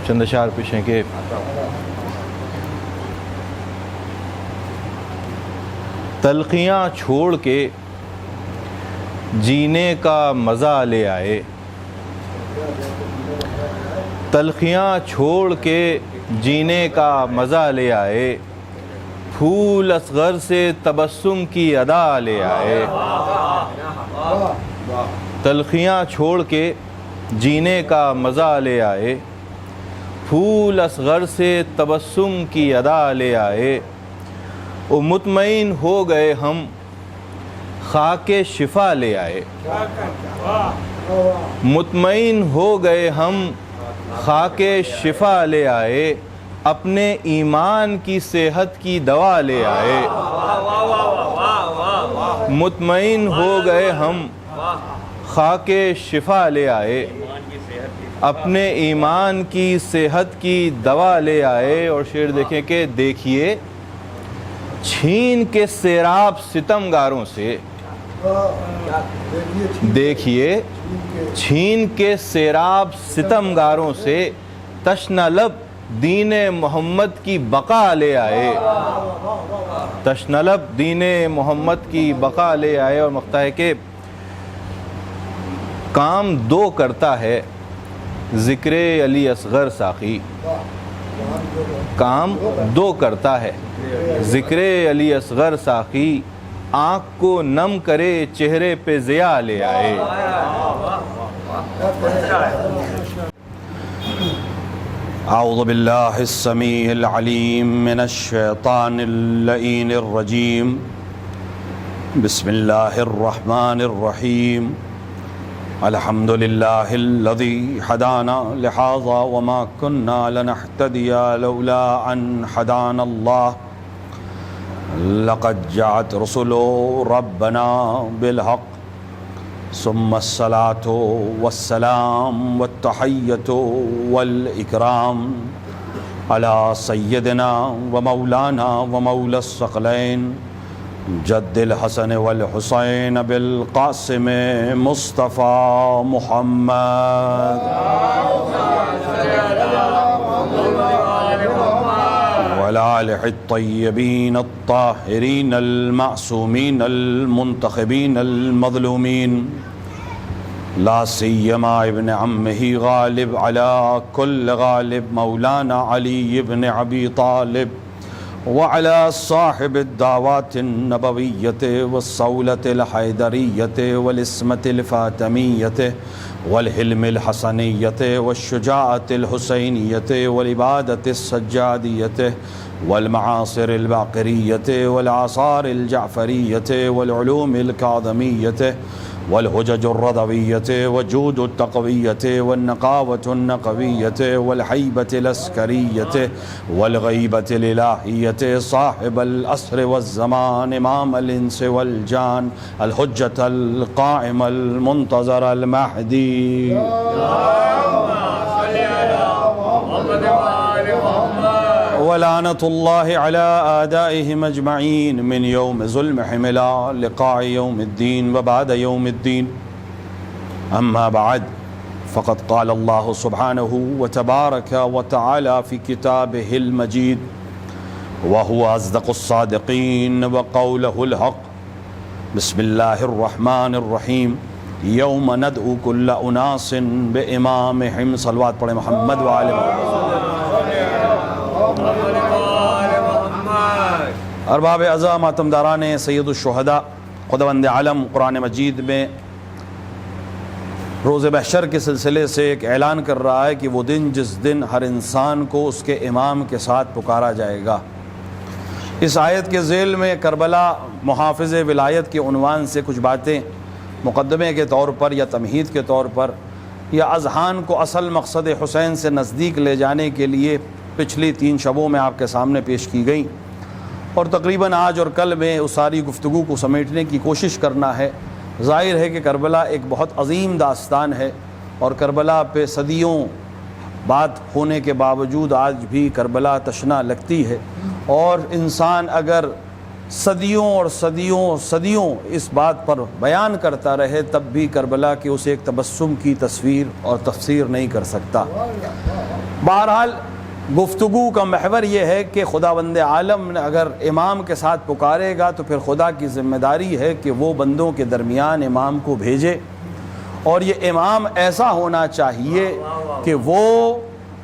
چند اشعار پیش ہیں کہ تلخیاں چھوڑ کے جینے کا مزہ لے آئے، تلخیاں چھوڑ کے جینے کا مزہ لے آئے، پھول اصغر سے تبسم کی ادا لے آئے۔ تلخیاں چھوڑ کے جینے کا مزہ لے آئے، پھول اصغر سے تبسم کی ادا لے آئے، او مطمئن ہو گئے ہم خاک شفا لے آئے، مطمئن ہو گئے ہم خاک شفا لے آئے، اپنے ایمان کی صحت کی دوا لے آئے، مطمئن ہو گئے ہم خاک شفا لے آئے، اپنے ایمان کی صحت کی دوا لے آئے۔ اور شعر دیکھیں کہ دیکھیے چھین کے سیراب ستمگاروں سے، دیکھیے چھین کے سیراب ستمگاروں سے، تشنہ لب دین محمد کی بقا لے آئے، تشنہ لب دین محمد کی بقا لے آئے۔ اور مقطع ہے کہ کام دو کرتا ہے ذکر علی اصغر ساقی، کام دو کرتا ہے ذکر علی اصغر ساقی، آنکھ کو نم کرے چہرے پہ ضیاء لے آئے۔ اعوذ باللہ السمیع العلیم من الشیطان اللعین الرجیم، بسم اللہ الرحمن الرحیم، الحمد للہ الذی ہدانا لہذا وما کننا لنہتدی لولا ان ہدانا اللہ، لقد جاءت رسل ربنا بالحق، ثم الصلاة والسلام والتحیۃ والاکرام علی سیدنا ومولانا ومولا الثقلین جد الحسن والحسین بالقاسم مصطفیٰ محمد وعلى آلہ الطیبین الطاہرین المعصومین المنتخبین المظلومین، لا سیما ابن عمہ غالب علی کل غالب مولانا علی ابن ابی طالب، وعلى صاحب الدعوات النبویۃ والصولۃ الحیدریۃ والعصمۃ الفاطمیۃ والحلم الحسنیۃ والشجاعۃ الحسینیۃ والعبادۃ السجادیۃ والمعاصر الباقریۃ والآثار الجعفریۃ والعلوم الکاظمیۃ والحجج الرضویۃ وجود التقویۃ والنقاوۃ النقویۃ والحیبۃ العسکریۃ والغیبۃ الالہیۃ، صاحب العصر والزمان، امام الانس والجان، الحجۃ القائم المنتظر المہدی، ولعنۃ اللہ علی اعدائہم اجمعین من یوم ظلمہم الی لقاء یوم الدین وبعد یوم الدین۔ اما بعد فقد قال اللہ سبحانہ وتبارک وتعالی فی کتابہ المجید، وہو اصدق الصادقین وقولہ الحق، بسم اللہ الرحمن الرحیم، یوم ندعو کل اناس بامامہم، صلوات پڑھیں محمد وآل محمد۔ ارباب اعضاء، ماتمداران سید الشہداء، خداوند عالم قرآن مجید میں روز محشر کے سلسلے سے ایک اعلان کر رہا ہے کہ وہ دن جس دن ہر انسان کو اس کے امام کے ساتھ پکارا جائے گا۔ اس آیت کے ذیل میں کربلا محافظ ولایت کے عنوان سے کچھ باتیں مقدمے کے طور پر یا تمہید کے طور پر یا اذہان کو اصل مقصد حسین سے نزدیک لے جانے کے لیے پچھلی 3 شبوں میں آپ کے سامنے پیش کی گئیں، اور تقریباً آج اور کل میں اس ساری گفتگو کو سمیٹنے کی کوشش کرنا ہے۔ ظاہر ہے کہ کربلا ایک بہت عظیم داستان ہے، اور کربلا پہ صدیوں بات ہونے کے باوجود آج بھی کربلا تشنا لگتی ہے، اور انسان اگر صدیوں اور صدیوں اس بات پر بیان کرتا رہے تب بھی کربلا کے اسے ایک تبسم کی تصویر اور تفسیر نہیں کر سکتا۔ بہرحال گفتگو کا محور یہ ہے کہ خداوند عالم نے اگر امام کے ساتھ پکارے گا تو پھر خدا کی ذمہ داری ہے کہ وہ بندوں کے درمیان امام کو بھیجے، اور یہ امام ایسا ہونا چاہیے کہ وہ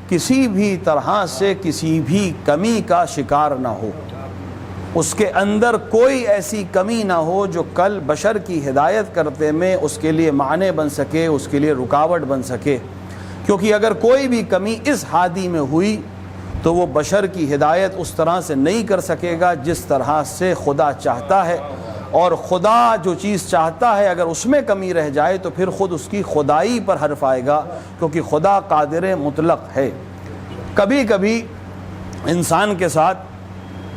کسی بھی طرح سے کسی بھی کمی کا شکار نہ ہو، اس کے اندر کوئی ایسی کمی نہ ہو جو کل بشر کی ہدایت کرتے میں اس کے لیے مانع بن سکے، اس کے لیے رکاوٹ بن سکے، کیونکہ اگر کوئی بھی کمی اس ہادی میں ہوئی تو وہ بشر کی ہدایت اس طرح سے نہیں کر سکے گا جس طرح سے خدا چاہتا ہے، اور خدا جو چیز چاہتا ہے اگر اس میں کمی رہ جائے تو پھر خود اس کی خدائی پر حرف آئے گا، کیونکہ خدا قادر مطلق ہے۔ کبھی کبھی انسان کے ساتھ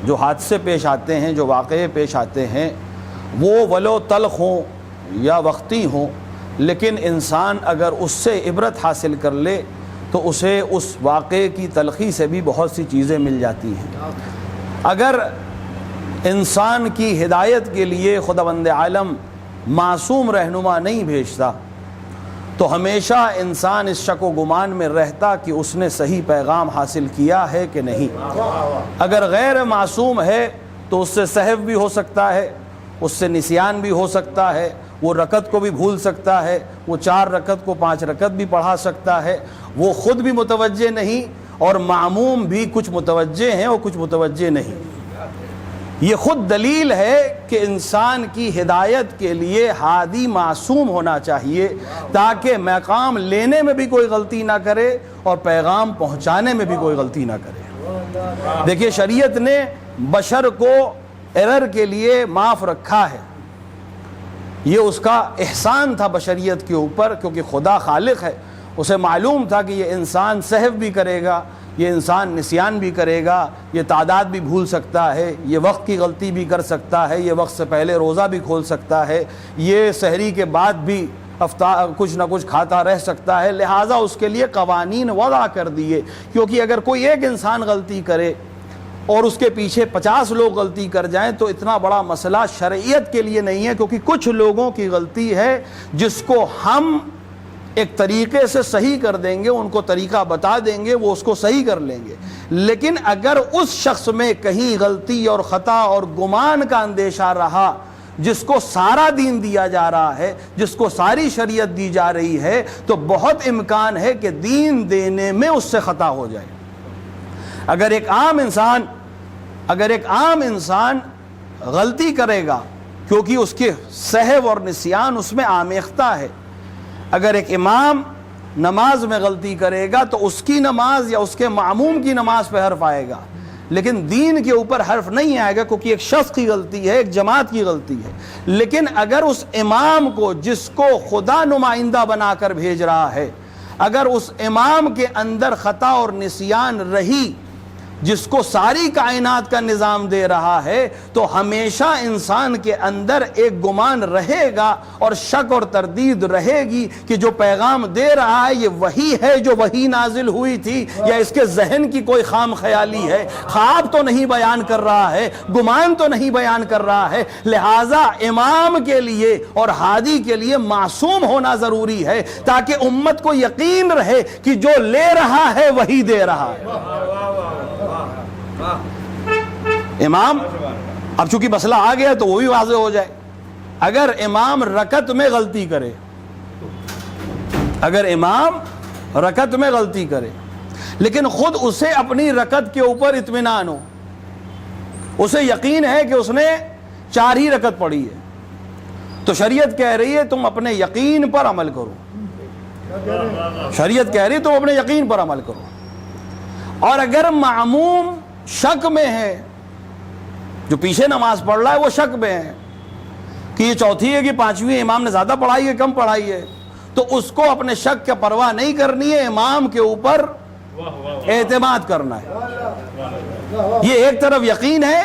جو حادثے پیش آتے ہیں، جو واقعے پیش آتے ہیں، وہ ولو تلخ ہوں یا وقتی ہوں، لیکن انسان اگر اس سے عبرت حاصل کر لے تو اسے اس واقعے کی تلخی سے بھی بہت سی چیزیں مل جاتی ہیں۔ اگر انسان کی ہدایت کے لیے خداوند عالم معصوم رہنما نہیں بھیجتا تو ہمیشہ انسان اس شک و گمان میں رہتا کہ اس نے صحیح پیغام حاصل کیا ہے کہ نہیں۔ اگر غیر معصوم ہے تو اس سے سہو بھی ہو سکتا ہے، اس سے نسیان بھی ہو سکتا ہے، وہ رکعت کو بھی بھول سکتا ہے، وہ 4 رکعت کو 5 رکعت بھی پڑھا سکتا ہے، وہ خود بھی متوجہ نہیں اور معموم بھی کچھ متوجہ ہیں اور کچھ متوجہ نہیں۔ یہ خود دلیل ہے کہ انسان کی ہدایت کے لیے ہادی معصوم ہونا چاہیے تاکہ مقام لینے میں بھی کوئی غلطی نہ کرے اور پیغام پہنچانے میں بھی کوئی غلطی نہ کرے۔ دیکھیے شریعت نے بشر کو ایرر کے لیے معاف رکھا ہے، یہ اس کا احسان تھا بشریت کے اوپر، کیونکہ خدا خالق ہے، اسے معلوم تھا کہ یہ انسان سہو بھی کرے گا، یہ انسان نسیان بھی کرے گا، یہ تعداد بھی بھول سکتا ہے، یہ وقت کی غلطی بھی کر سکتا ہے، یہ وقت سے پہلے روزہ بھی کھول سکتا ہے، یہ سحری کے بعد بھی کچھ نہ کچھ کھاتا رہ سکتا ہے، لہٰذا اس کے لیے قوانین وضع کر دیے، کیونکہ اگر کوئی ایک انسان غلطی کرے اور اس کے پیچھے 50 لوگ غلطی کر جائیں تو اتنا بڑا مسئلہ شرعیت کے لیے نہیں ہے، کیونکہ کچھ لوگوں کی غلطی ہے جس کو ہم ایک طریقے سے صحیح کر دیں گے، ان کو طریقہ بتا دیں گے، وہ اس کو صحیح کر لیں گے، لیکن اگر اس شخص میں کہیں غلطی اور خطا اور گمان کا اندیشہ رہا جس کو سارا دین دیا جا رہا ہے، جس کو ساری شریعت دی جا رہی ہے، تو بہت امکان ہے کہ دین دینے میں اس سے خطا ہو جائے۔ اگر ایک عام انسان غلطی کرے گا کیونکہ اس کے سہو اور نسیان اس میں آمیختہ ہے، اگر ایک امام نماز میں غلطی کرے گا تو اس کی نماز یا اس کے معموم کی نماز پہ حرف آئے گا، لیکن دین کے اوپر حرف نہیں آئے گا، کیونکہ ایک شخص کی غلطی ہے، ایک جماعت کی غلطی ہے۔ لیکن اگر اس امام کو جس کو خدا نمائندہ بنا کر بھیج رہا ہے، اگر اس امام کے اندر خطا اور نسیان رہی جس کو ساری کائنات کا نظام دے رہا ہے، تو ہمیشہ انسان کے اندر ایک گمان رہے گا اور شک اور تردید رہے گی کہ جو پیغام دے رہا ہے یہ وہی ہے جو وہی نازل ہوئی تھی، یا اس کے ذہن کی کوئی خام خیالی ہے، خواب تو نہیں بیان کر رہا ہے، گمان تو نہیں بیان کر رہا ہے۔ لہٰذا امام کے لیے اور ہادی کے لیے معصوم ہونا ضروری ہے تاکہ امت کو یقین رہے کہ جو لے رہا ہے وہی دے رہا ہے۔ امام اب چونکہ مسئلہ آ گیا تو وہ بھی واضح ہو جائے، اگر امام رکعت میں غلطی کرے، لیکن خود اسے اپنی رکعت کے اوپر اطمینان ہو، اسے یقین ہے کہ اس نے 4 ہی رکعت پڑھی ہے، تو شریعت کہہ رہی ہے تم اپنے یقین پر عمل کرو، اور اگر معموم شک میں ہے، جو پیچھے نماز پڑھ رہا ہے وہ شک میں ہے کہ یہ 4تھی ہے کہ 5ویں، امام نے زیادہ پڑھائی ہے کم پڑھائی ہے، تو اس کو اپنے شک کا پرواہ نہیں کرنی ہے، امام کے اوپر اعتماد کرنا ہے۔ یہ ایک طرف یقین ہے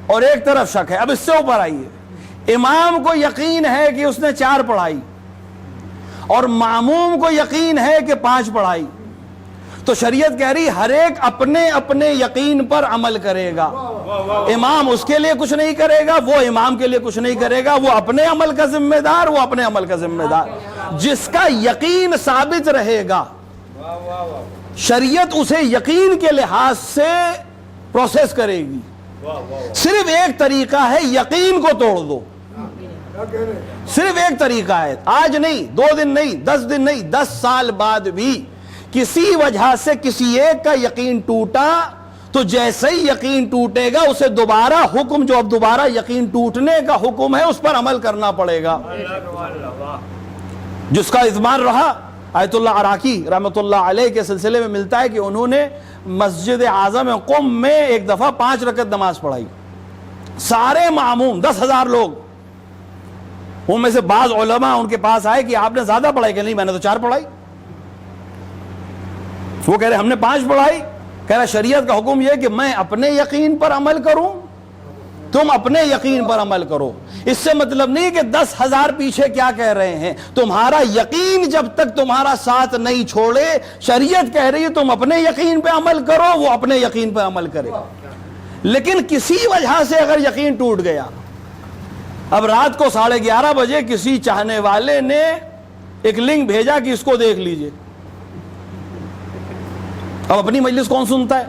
اور ایک طرف شک ہے۔ اب اس سے اوپر آئیے، امام کو یقین ہے کہ اس نے 4 پڑھائی اور معموم کو یقین ہے کہ 5 پڑھائی، تو شریعت کہہ رہی ہر ایک اپنے اپنے یقین پر عمل کرے گا، امام اس کے لیے کچھ نہیں کرے گا، وہ امام کے لیے کچھ نہیں کرے گا، وہ اپنے عمل کا ذمہ دار، جس کا یقین ثابت رہے گا شریعت اسے یقین کے لحاظ سے پروسیس کرے گی. صرف ایک طریقہ ہے, یقین کو توڑ دو. صرف ایک طریقہ ہے, آج نہیں, 2 دن نہیں, 10 دن نہیں, 10 سال بعد بھی کسی وجہ سے کسی ایک کا یقین ٹوٹا تو جیسے ہی یقین ٹوٹے گا اسے دوبارہ حکم, جو اب دوبارہ یقین ٹوٹنے کا حکم ہے, اس پر عمل کرنا پڑے گا. جس کا اضمار رہا, آیت اللہ عراقی رحمۃ اللہ علیہ کے سلسلے میں ملتا ہے کہ انہوں نے مسجد اعظم قم میں ایک دفعہ 5 رکعت نماز پڑھائی. سارے معموم 10,000 لوگ, ان میں سے بعض علماء ان کے پاس آئے کہ آپ نے زیادہ پڑھائی, کہ نہیں میں نے تو 4 پڑھائی. وہ کہہ رہے ہم نے 5 پڑھائی. کہہ رہا شریعت کا حکم یہ کہ میں اپنے یقین پر عمل کروں, تم اپنے یقین پر عمل کرو. اس سے مطلب نہیں کہ 10,000 پیچھے کیا کہہ رہے ہیں, تمہارا یقین جب تک تمہارا ساتھ نہیں چھوڑے, شریعت کہہ رہی ہے تم اپنے یقین پہ عمل کرو, وہ اپنے یقین پہ عمل کرے. لیکن کسی وجہ سے اگر یقین ٹوٹ گیا, اب رات کو 11:30 بجے کسی چاہنے والے نے ایک لنک بھیجا کہ اس کو دیکھ لیجئے, اب اپنی مجلس کون سنتا ہے؟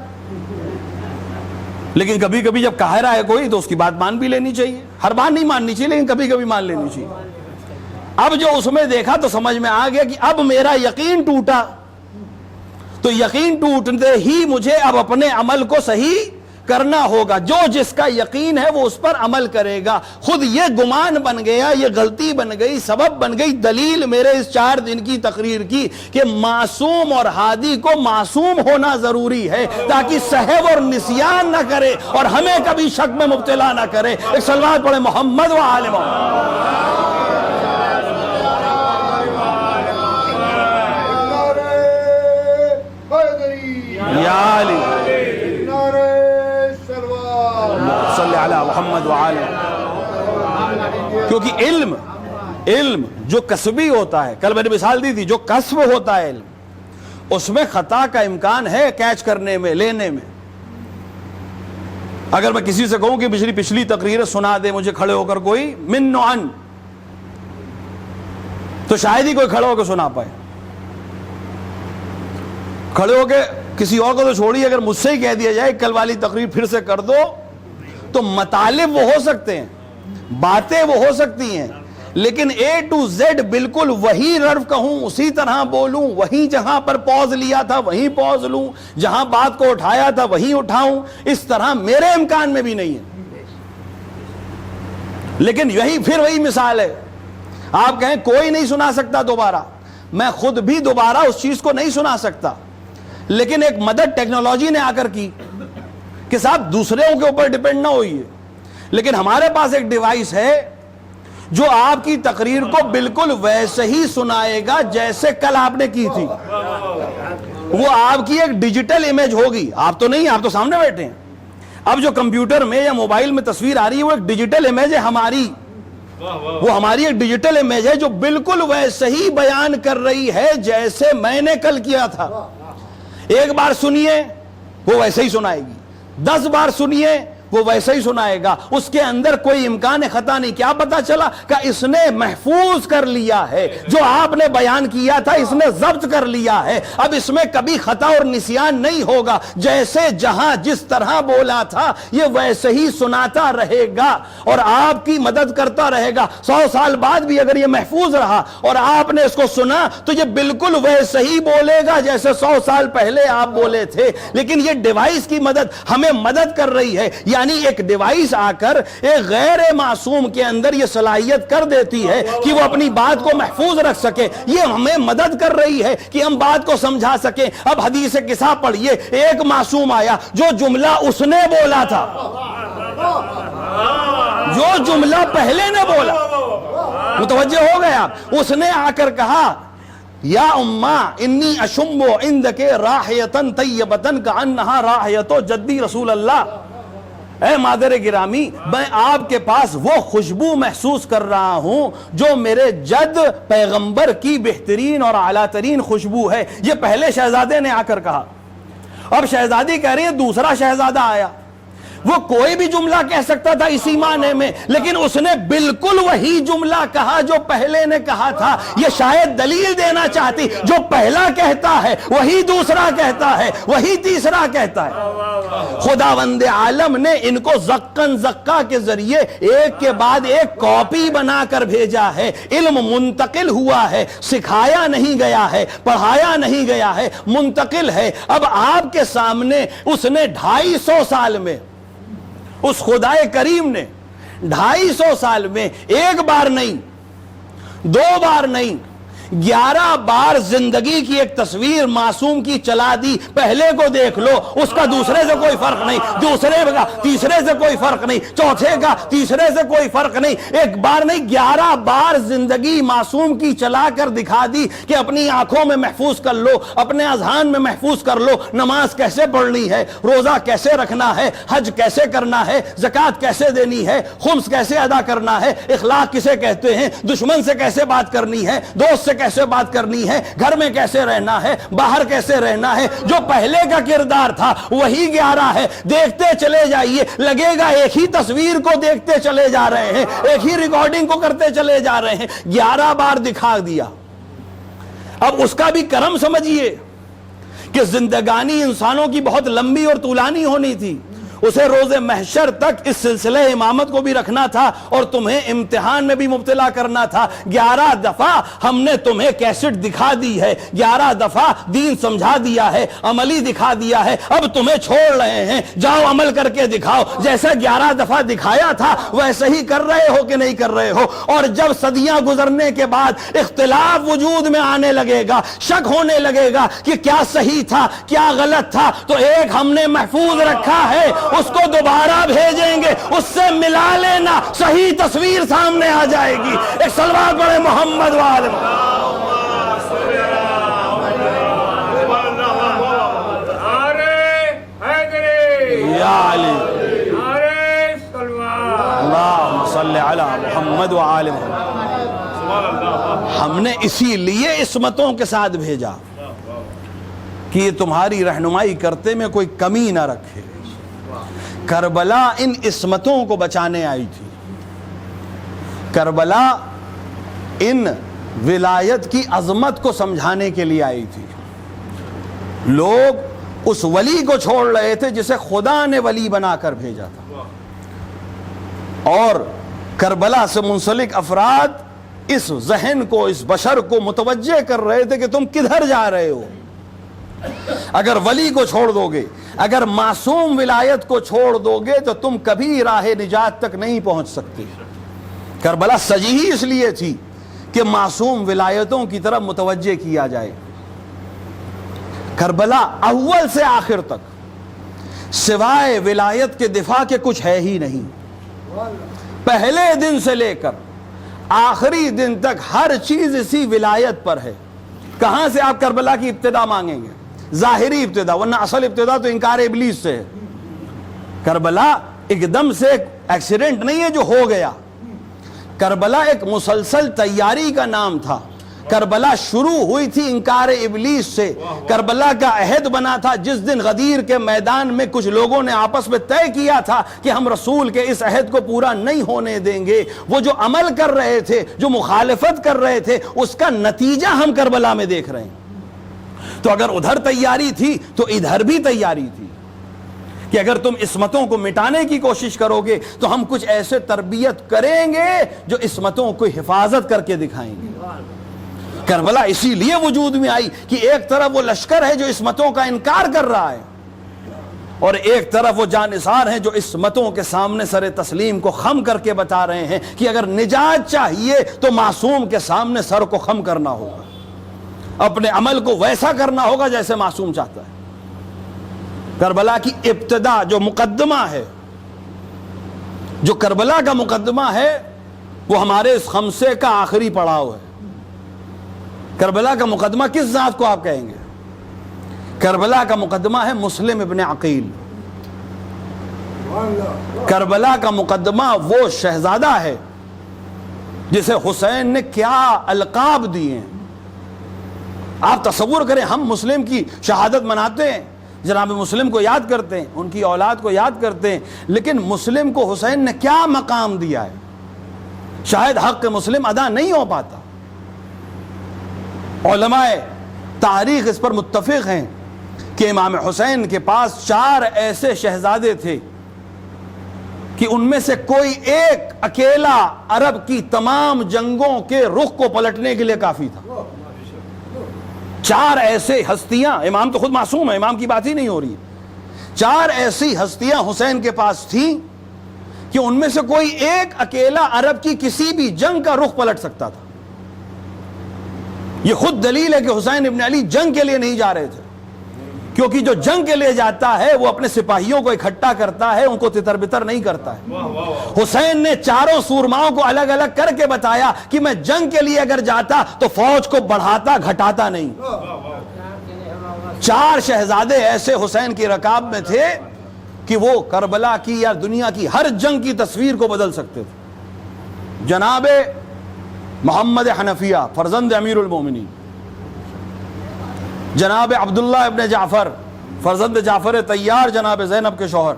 لیکن کبھی کبھی جب قاہرہ ہے کوئی تو اس کی بات مان بھی لینی چاہیے. ہر بار نہیں ماننی چاہیے, لیکن کبھی کبھی مان لینی چاہیے. اب جو اس میں دیکھا تو سمجھ میں آ گیا کہ اب میرا یقین ٹوٹا, تو یقین ٹوٹتے ہی مجھے اب اپنے عمل کو صحیح کرنا ہوگا. جو جس کا یقین ہے وہ اس پر عمل کرے گا. خود یہ گمان بن گیا, یہ غلطی بن گئی, سبب بن گئی, دلیل میرے اس 4 دن کی تقریر کی کہ معصوم اور ہادی کو معصوم ہونا ضروری ہے تاکہ سہو اور نسیان نہ کرے اور ہمیں کبھی شک میں مبتلا نہ کرے. ایک صلوات پڑھے محمد و آل محمد. یا علی صلی علی محمد وعلی. کیونکہ علم جو کسبی ہوتا ہے, کل میں نے مثال دی تھی, جو کسب ہوتا ہے علم, اس میں خطا کا امکان ہے کیچ کرنے میں, لینے میں. اگر میں کسی سے کہوں کہ پچھلی تقریر سنا دے مجھے کھڑے ہو کر کوئی من نوعن, تو شاید ہی کوئی کھڑے ہو کے سنا پائے. کھڑے ہو کے کسی اور کو تو چھوڑی, اگر مجھ سے ہی کہہ دیا جائے کل والی تقریر پھر سے کر دو, تو مطالب وہ ہو سکتے ہیں, باتیں وہ ہو سکتی ہیں, لیکن A to Z بالکل وہی ررف کہوں, اسی طرح بولوں, وہیں جہاں پر پوز لیا تھا وہیں پوز لوں, جہاں بات کو اٹھایا تھا وہیں اٹھاؤں, اس طرح میرے امکان میں بھی نہیں ہے. لیکن یہی پھر وہی مثال ہے, آپ کہیں کوئی نہیں سنا سکتا دوبارہ, میں خود بھی دوبارہ اس چیز کو نہیں سنا سکتا, لیکن ایک مدد ٹیکنالوجی نے آ کر کی کہ صاحب دوسروں کے اوپر ڈیپینڈ نہ ہوئیے. لیکن ہمارے پاس ایک ڈیوائس ہے جو آپ کی تقریر کو بالکل ویسے ہی سنائے گا جیسے کل آپ نے کی تھی. وہ آپ کی ایک ڈیجیٹل امیج ہوگی, آپ تو نہیں, آپ تو سامنے بیٹھے ہیں. اب جو کمپیوٹر میں یا موبائل میں تصویر آ رہی ہے وہ ایک ڈیجیٹل امیج ہے ہماری, وہ ہماری ایک ڈیجیٹل امیج ہے جو بالکل ویسے ہی بیان کر رہی ہے جیسے میں نے کل کیا تھا. ایک بار سنیے وہ ویسے ہی سنائے گی, 10 بار سنیے وہ ویسے ہی سنائے گا, اس کے اندر کوئی امکان خطا نہیں. کیا پتا چلا کہ اس نے محفوظ کر لیا ہے, جو آپ نے بیان کیا تھا اس نے ضبط کر لیا ہے, اب اس میں کبھی خطا اور نسیان نہیں ہوگا, جیسے جہاں جس طرح بولا تھا یہ ویسے ہی سناتا رہے گا اور آپ کی مدد کرتا رہے گا. 100 سال بعد بھی اگر یہ محفوظ رہا اور آپ نے اس کو سنا تو یہ بالکل ویسے ہی بولے گا جیسے 100 سال پہلے آپ بولے تھے. لیکن یہ ڈیوائس کی مدد ہمیں مدد کر رہی ہے, یعنی ایک ڈیوائس آ کر ایک غیر معصوم کے اندر یہ صلاحیت کر دیتی ہے کہ وہ اپنی بات کو محفوظ رکھ سکے. یہ ہمیں مدد کر رہی ہے کہ ہم بات کو سمجھا سکیں. اب حدیث قصہ پڑھیے, ایک معصوم آیا, جو جملہ اس نے بولا تھا, جو جملہ پہلے نے بولا, متوجہ ہو گئے آپ, اس نے آ کر کہا یا اماں انی اشم عندک راحیتن طیبتن کانہا راحیت جدی رسول اللہ. اے مادر گرامی, میں آپ کے پاس وہ خوشبو محسوس کر رہا ہوں جو میرے جد پیغمبر کی بہترین اور اعلیٰ ترین خوشبو ہے. یہ پہلے شہزادے نے آ کر کہا. اب شہزادی کہہ رہی ہے, دوسرا شہزادہ آیا, وہ کوئی بھی جملہ کہہ سکتا تھا اسی معنی میں، لیکن اس نے بالکل وہی جملہ کہا جو پہلے نے کہا تھا۔ یہ شاید دلیل دینا چاہتی، جو پہلا کہتا ہے وہی دوسرا کہتا ہے، وہی تیسرا کہتا ہے۔ خداوند عالم نے ان کو زقن زقہ کے ذریعے ایک کے بعد ایک کاپی بنا کر بھیجا ہے۔ علم منتقل ہوا ہے، سکھایا نہیں گیا ہے، پڑھایا نہیں گیا ہے، منتقل ہے۔ اب آپ کے سامنے اس نے 250 سال میں، اس خدائے کریم نے 250 سال میں ایک بار نہیں، 2 بار نہیں، 11 بار زندگی کی ایک تصویر معصوم کی چلا دی۔ پہلے کو دیکھ لو، اس کا دوسرے سے کوئی فرق نہیں، دوسرے کا تیسرے سے کوئی فرق نہیں، چوتھے کا تیسرے سے کوئی فرق نہیں۔ ایک بار نہیں، 11 بار زندگی معصوم کی چلا کر دکھا دی کہ اپنی آنکھوں میں محفوظ کر لو، اپنے اذہان میں محفوظ کر لو، نماز کیسے پڑھنی ہے، روزہ کیسے رکھنا ہے، حج کیسے کرنا ہے، زکوٰۃ کیسے دینی ہے، خمس کیسے ادا کرنا ہے، اخلاق کسے کہتے ہیں، دشمن سے کیسے بات کرنی ہے، دوست سے کیسے بات کرنی ہے، گھر میں کیسے رہنا ہے، باہر کیسے رہنا ہے۔ جو پہلے کا کردار تھا وہی 11 ہے۔ دیکھتے چلے جائیے، لگے گا ایک ہی تصویر کو دیکھتے چلے جا رہے ہیں، ایک ہی ریکارڈنگ کو کرتے چلے جا رہے ہیں۔ 11 بار دکھا دیا۔ اب اس کا بھی کرم سمجھیے کہ زندگانی انسانوں کی بہت لمبی اور طولانی ہونی تھی۔ اسے روز محشر تک اس سلسلہ امامت کو بھی رکھنا تھا اور تمہیں امتحان میں بھی مبتلا کرنا تھا۔ 11 دفعہ ہم نے تمہیں کیسٹ دکھا دی ہے، 11 دفعہ دین سمجھا دیا ہے، عملی دکھا دیا ہے۔ اب تمہیں چھوڑ رہے ہیں، جاؤ عمل کر کے دکھاؤ۔ جیسا 11 دفعہ دکھایا تھا ویسے ہی کر رہے ہو کہ نہیں کر رہے ہو؟ اور جب صدیاں گزرنے کے بعد اختلاف وجود میں آنے لگے گا، شک ہونے لگے گا کہ کیا صحیح تھا کیا غلط تھا، تو ایک ہم نے محفوظ رکھا ہے، اس کو دوبارہ بھیجیں گے، اس سے ملا لینا، صحیح تصویر سامنے آ جائے گی۔ ایک صلوات پڑھے محمد وآلہ یا علی، اللہم صلی علی محمد وآلہ محمد۔ ہم نے اسی لیے عصمتوں کے ساتھ بھیجا کہ یہ تمہاری رہنمائی کرتے میں کوئی کمی نہ رکھے۔ کربلا ان عصمتوں کو بچانے آئی تھی، کربلا ان ولایت کی عظمت کو سمجھانے کے لیے آئی تھی۔ لوگ اس ولی کو چھوڑ رہے تھے جسے خدا نے ولی بنا کر بھیجا تھا، اور کربلا سے منسلک افراد اس ذہن کو، اس بشر کو متوجہ کر رہے تھے کہ تم کدھر جا رہے ہو۔ اگر ولی کو چھوڑ دو گے، اگر معصوم ولایت کو چھوڑ دو گے تو تم کبھی راہ نجات تک نہیں پہنچ سکتے۔ کربلا سجی ہی اس لیے تھی کہ معصوم ولایتوں کی طرف متوجہ کیا جائے۔ کربلا اول سے آخر تک سوائے ولایت کے دفاع کے کچھ ہے ہی نہیں۔ پہلے دن سے لے کر آخری دن تک ہر چیز اسی ولایت پر ہے۔ کہاں سے آپ کربلا کی ابتدا مانگیں گے؟ ظاہری ابتدا، ورنہ اصل ابتدا تو انکار ابلیس سے ہے۔ کربلا ایک دم سے ایک ایکسیڈنٹ نہیں ہے جو ہو گیا، کربلا ایک مسلسل تیاری کا نام تھا۔ کربلا شروع ہوئی تھی انکار ابلیس سے۔ کربلا کا عہد بنا تھا جس دن غدیر کے میدان میں کچھ لوگوں نے آپس میں طے کیا تھا کہ ہم رسول کے اس عہد کو پورا نہیں ہونے دیں گے۔ وہ جو عمل کر رہے تھے، جو مخالفت کر رہے تھے، اس کا نتیجہ ہم کربلا میں دیکھ رہے ہیں۔ تو اگر ادھر تیاری تھی تو ادھر بھی تیاری تھی کہ اگر تم عصمتوں کو مٹانے کی کوشش کرو گے تو ہم کچھ ایسے تربیت کریں گے جو عصمتوں کو حفاظت کر کے دکھائیں گے۔ کربلا اسی لیے وجود میں آئی کہ ایک طرف وہ لشکر ہے جو عصمتوں کا انکار کر رہا ہے، اور ایک طرف وہ جانثار ہیں جو عصمتوں کے سامنے سر تسلیم کو خم کر کے بتا رہے ہیں کہ اگر نجات چاہیے تو معصوم کے سامنے سر کو خم کرنا ہوگا، اپنے عمل کو ویسا کرنا ہوگا جیسے معصوم چاہتا ہے۔ کربلا کی ابتدا جو مقدمہ ہے، جو کربلا کا مقدمہ ہے، وہ ہمارے اس خمسے کا آخری پڑاؤ ہے۔ کربلا کا مقدمہ کس ذات کو آپ کہیں گے؟ کربلا کا مقدمہ ہے مسلم ابن عقیل۔ کربلا کا مقدمہ وہ شہزادہ ہے جسے حسین نے کیا القاب دیے ہیں۔ آپ تصور کریں، ہم مسلم کی شہادت مناتے ہیں، جناب مسلم کو یاد کرتے ہیں، ان کی اولاد کو یاد کرتے ہیں، لیکن مسلم کو حسین نے کیا مقام دیا ہے، شاید حق مسلم ادا نہیں ہو پاتا۔ علماء تاریخ اس پر متفق ہیں کہ امام حسین کے پاس 4 ایسے شہزادے تھے کہ ان میں سے کوئی ایک اکیلا عرب کی تمام جنگوں کے رخ کو پلٹنے کے لیے کافی تھا۔ 4 ایسے ہستیاں، امام تو خود معصوم ہے، امام کی بات ہی نہیں ہو رہی، 4 ایسی ہستیاں حسین کے پاس تھیں کہ ان میں سے کوئی ایک اکیلا عرب کی کسی بھی جنگ کا رخ پلٹ سکتا تھا۔ یہ خود دلیل ہے کہ حسین ابن علی جنگ کے لیے نہیں جا رہے تھے، کیونکہ جو جنگ کے لیے جاتا ہے وہ اپنے سپاہیوں کو اکٹھا کرتا ہے، ان کو تتر بتر نہیں کرتا ہے۔ حسین نے 4 سورماؤں کو الگ الگ کر کے بتایا کہ میں جنگ کے لیے اگر جاتا تو فوج کو بڑھاتا گھٹاتا نہیں۔ 4 شہزادے ایسے حسین کی رکاب میں تھے کہ وہ کربلا کی یا دنیا کی ہر جنگ کی تصویر کو بدل سکتے تھے۔ جناب محمد حنفیہ فرزند امیر المومنین، جناب عبداللہ ابن جعفر فرزند جعفر طیار جناب زینب کے شوہر،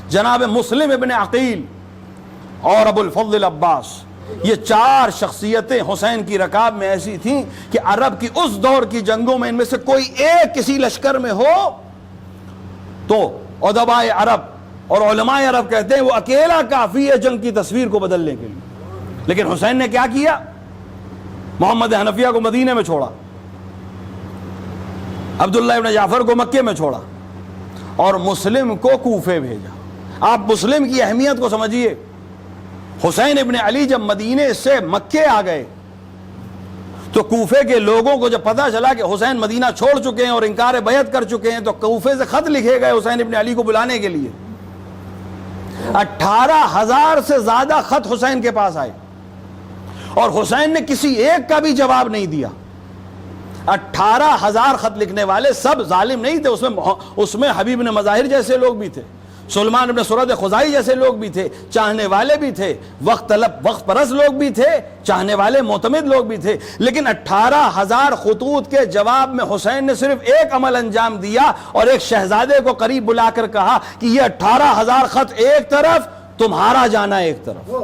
جناب مسلم ابن عقیل اور ابو الفضل عباس، یہ 4 شخصیتیں حسین کی رکاب میں ایسی تھیں کہ عرب کی اس دور کی جنگوں میں ان میں سے کوئی ایک کسی لشکر میں ہو تو ادباء عرب اور علماء عرب کہتے ہیں وہ اکیلا کافی ہے جنگ کی تصویر کو بدلنے کے لیے۔ لیکن حسین نے کیا کیا؟ محمد حنفیہ کو مدینے میں چھوڑا، عبداللہ ابن جعفر کو مکے میں چھوڑا اور مسلم کو کوفے بھیجا۔ آپ مسلم کی اہمیت کو سمجھیے۔ حسین ابن علی جب مدینے سے مکے آ گئے تو کوفے کے لوگوں کو جب پتہ چلا کہ حسین مدینہ چھوڑ چکے ہیں اور انکار بیعت کر چکے ہیں تو کوفے سے خط لکھے گئے حسین ابن علی کو بلانے کے لیے۔ 18,000 سے زیادہ خط حسین کے پاس آئے اور حسین نے کسی ایک کا بھی جواب نہیں دیا۔ 18,000 خط لکھنے والے سب ظالم نہیں تھے، اس میں حبیب بن مظاہر جیسے لوگ بھی تھے، سلمان بن سرد خزائی جیسے لوگ بھی تھے، چاہنے والے بھی تھے، وقت پرست لوگ بھی تھے، چاہنے والے معتمد لوگ بھی تھے، لیکن 18,000 خطوط کے جواب میں حسین نے صرف ایک عمل انجام دیا اور ایک شہزادے کو قریب بلا کر کہا کہ یہ 18,000 خط ایک طرف، تمہارا جانا ایک طرف۔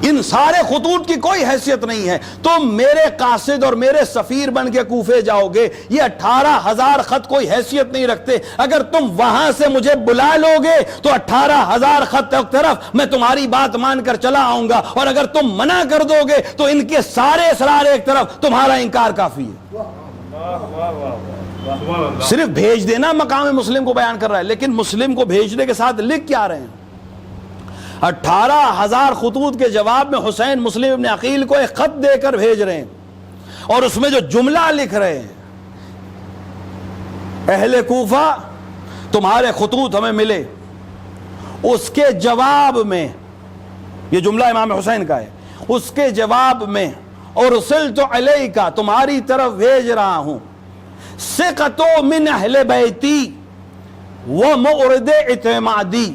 ان سارے خطوط کی کوئی حیثیت نہیں ہے، تم میرے قاصد اور میرے سفیر بن کے کوفے جاؤ گے، یہ 18,000 خط کوئی حیثیت نہیں رکھتے، اگر تم وہاں سے مجھے بلا لو گے تو 18,000 خط ایک طرف، میں تمہاری بات مان کر چلا آؤں گا، اور اگر تم منع کر دو گے تو ان کے سارے اسرار ایک طرف، تمہارا انکار کافی ہے۔ صرف بھیج دینا مقام مسلم کو بیان کر رہا ہے، لیکن مسلم کو بھیجنے کے ساتھ لکھ کیا رہے ہیں؟ 18,000 خطوط کے جواب میں حسین مسلم ابن عقیل کو ایک خط دے کر بھیج رہے ہیں اور اس میں جو جملہ لکھ رہے ہیں، اہل کوفہ تمہارے خطوط ہمیں ملے، اس کے جواب میں، یہ جملہ امام حسین کا ہے، اس کے جواب میں ارسلت علیک، تمہاری طرف بھیج رہا ہوں، ثقۃ من اہل بیتی ومؤرد اعتمادی،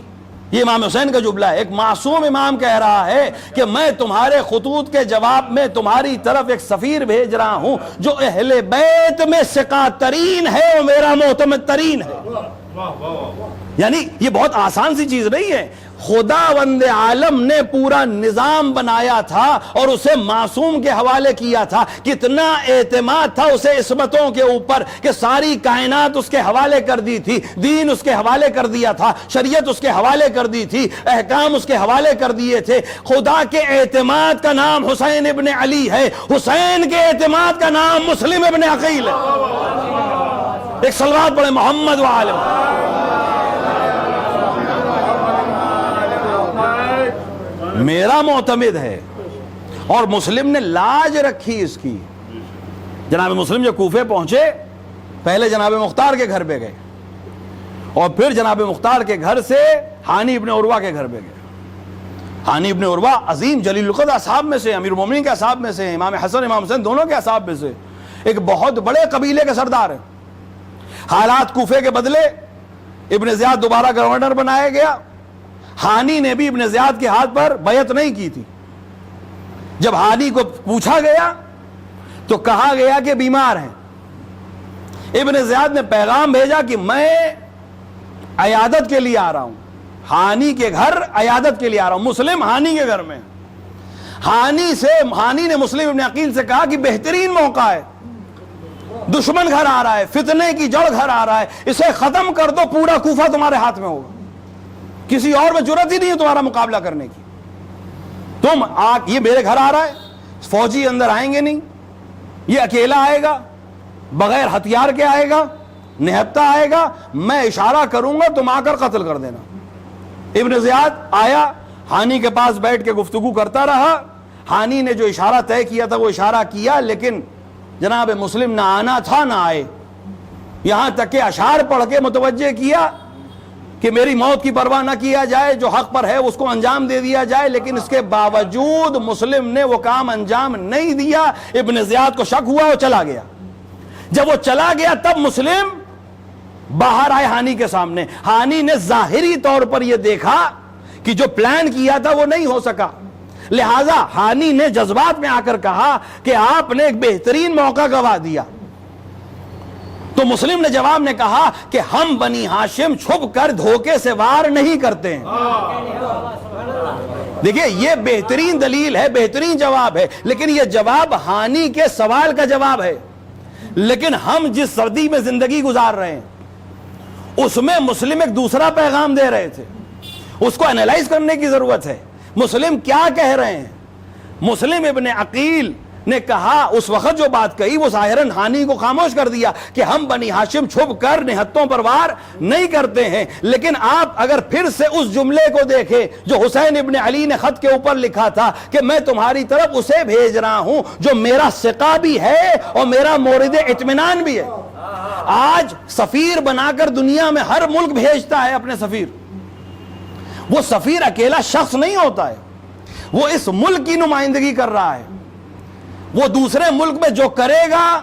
یہ امام حسین کا جملہ ہے۔ ایک معصوم امام کہہ رہا ہے کہ میں تمہارے خطوط کے جواب میں تمہاری طرف ایک سفیر بھیج رہا ہوں جو اہل بیت میں ثقہ ترین ہے اور میرا معتمد ترین ہے۔ یعنی یہ بہت آسان سی چیز نہیں ہے، خداوند عالم نے پورا نظام بنایا تھا اور اسے معصوم کے حوالے کیا تھا، کتنا اعتماد تھا اسے عصمتوں کے اوپر کہ ساری کائنات اس کے حوالے کر دی تھی، دین اس کے حوالے کر دیا تھا، شریعت اس کے حوالے کر دی تھی، احکام اس کے حوالے کر دیے تھے۔ خدا کے اعتماد کا نام حسین ابن علی ہے، حسین کے اعتماد کا نام مسلم ابن عقیل ہے۔ ایک صلوات پڑھیں محمد و آل میرا معتمد ہے، اور مسلم نے لاج رکھی اس کی۔ جناب مسلم جب کوفے پہنچے پہلے جناب مختار کے گھر پہ گئے اور پھر جناب مختار کے گھر سے ہانی ابن عروہ کے گھر پہ گئے۔ ہانی ابن عروہ عظیم جلیل القدر اصحاب میں سے، امیر المومنین کے اصحاب میں سے، امام حسن امام حسین دونوں کے اصحاب میں سے، ایک بہت بڑے قبیلے کے سردار ہیں۔ حالات کوفے کے بدلے ابن زیاد دوبارہ گورنر بنایا گیا۔ ہانی نے بھی ابن زیاد کے ہاتھ پر بیعت نہیں کی تھی۔ جب ہانی کو پوچھا گیا تو کہا گیا کہ بیمار ہیں، ابن زیاد نے پیغام بھیجا کہ میں عیادت کے لیے آ رہا ہوں، ہانی کے گھر عیادت کے لیے آ رہا ہوں۔ مسلم ہانی کے گھر میں، ہانی نے مسلم ابن عقیل سے کہا کہ بہترین موقع ہے، دشمن گھر آ رہا ہے، فتنے کی جڑ گھر آ رہا ہے، اسے ختم کر دو، پورا کوفہ تمہارے ہاتھ میں ہوگا، کسی اور میں جرأت ہی نہیں ہے تمہارا مقابلہ کرنے کی۔ یہ میرے گھر آ رہا ہے، فوجی اندر آئیں گے نہیں، یہ اکیلا آئے گا، بغیر ہتھیار کے آئے گا، نہتہ آئے گا، میں اشارہ کروں گا تم آ کر قتل کر دینا۔ ابن زیاد آیا، ہانی کے پاس بیٹھ کے گفتگو کرتا رہا، ہانی نے جو اشارہ طے کیا تھا وہ اشارہ کیا، لیکن جناب مسلم نہ آنا تھا نہ آئے، یہاں تک کہ اشعار پڑھ کے متوجہ کیا کہ میری موت کی پرواہ نہ کیا جائے، جو حق پر ہے اس کو انجام دے دیا جائے، لیکن اس کے باوجود مسلم نے وہ کام انجام نہیں دیا۔ ابن زیاد کو شک ہوا، وہ چلا گیا۔ جب وہ چلا گیا تب مسلم باہر آئے ہانی کے سامنے۔ ہانی نے ظاہری طور پر یہ دیکھا کہ جو پلان کیا تھا وہ نہیں ہو سکا، لہذا ہانی نے جذبات میں آ کر کہا کہ آپ نے ایک بہترین موقع گوا دیا۔ تو مسلم نے جواب میں کہا کہ ہم بنی ہاشم چھپ کر دھوکے سے وار نہیں کرتے ہیں۔ دیکھیے یہ بہترین دلیل ہے، بہترین جواب ہے، لیکن یہ جواب ہانی کے سوال کا جواب ہے۔ لیکن ہم جس سردی میں زندگی گزار رہے ہیں اس میں مسلم ایک دوسرا پیغام دے رہے تھے، اس کو انالائز کرنے کی ضرورت ہے۔ مسلم کیا کہہ رہے ہیں؟ مسلم ابن عقیل نے کہا، اس وقت جو بات کہی وہ ظاہراً ہانی کو خاموش کر دیا کہ ہم بنی ہاشم چھپ کر نہتوں پر وار نہیں کرتے ہیں۔ لیکن آپ اگر پھر سے اس جملے کو دیکھیں جو حسین ابن علی نے خط کے اوپر لکھا تھا کہ میں تمہاری طرف اسے بھیج رہا ہوں جو میرا ثقہ بھی ہے اور میرا مورد اطمینان بھی ہے۔ آج سفیر بنا کر دنیا میں ہر ملک بھیجتا ہے اپنے سفیر۔ وہ سفیر اکیلا شخص نہیں ہوتا ہے، وہ اس ملک کی نمائندگی کر رہا ہے۔ وہ دوسرے ملک میں جو کرے گا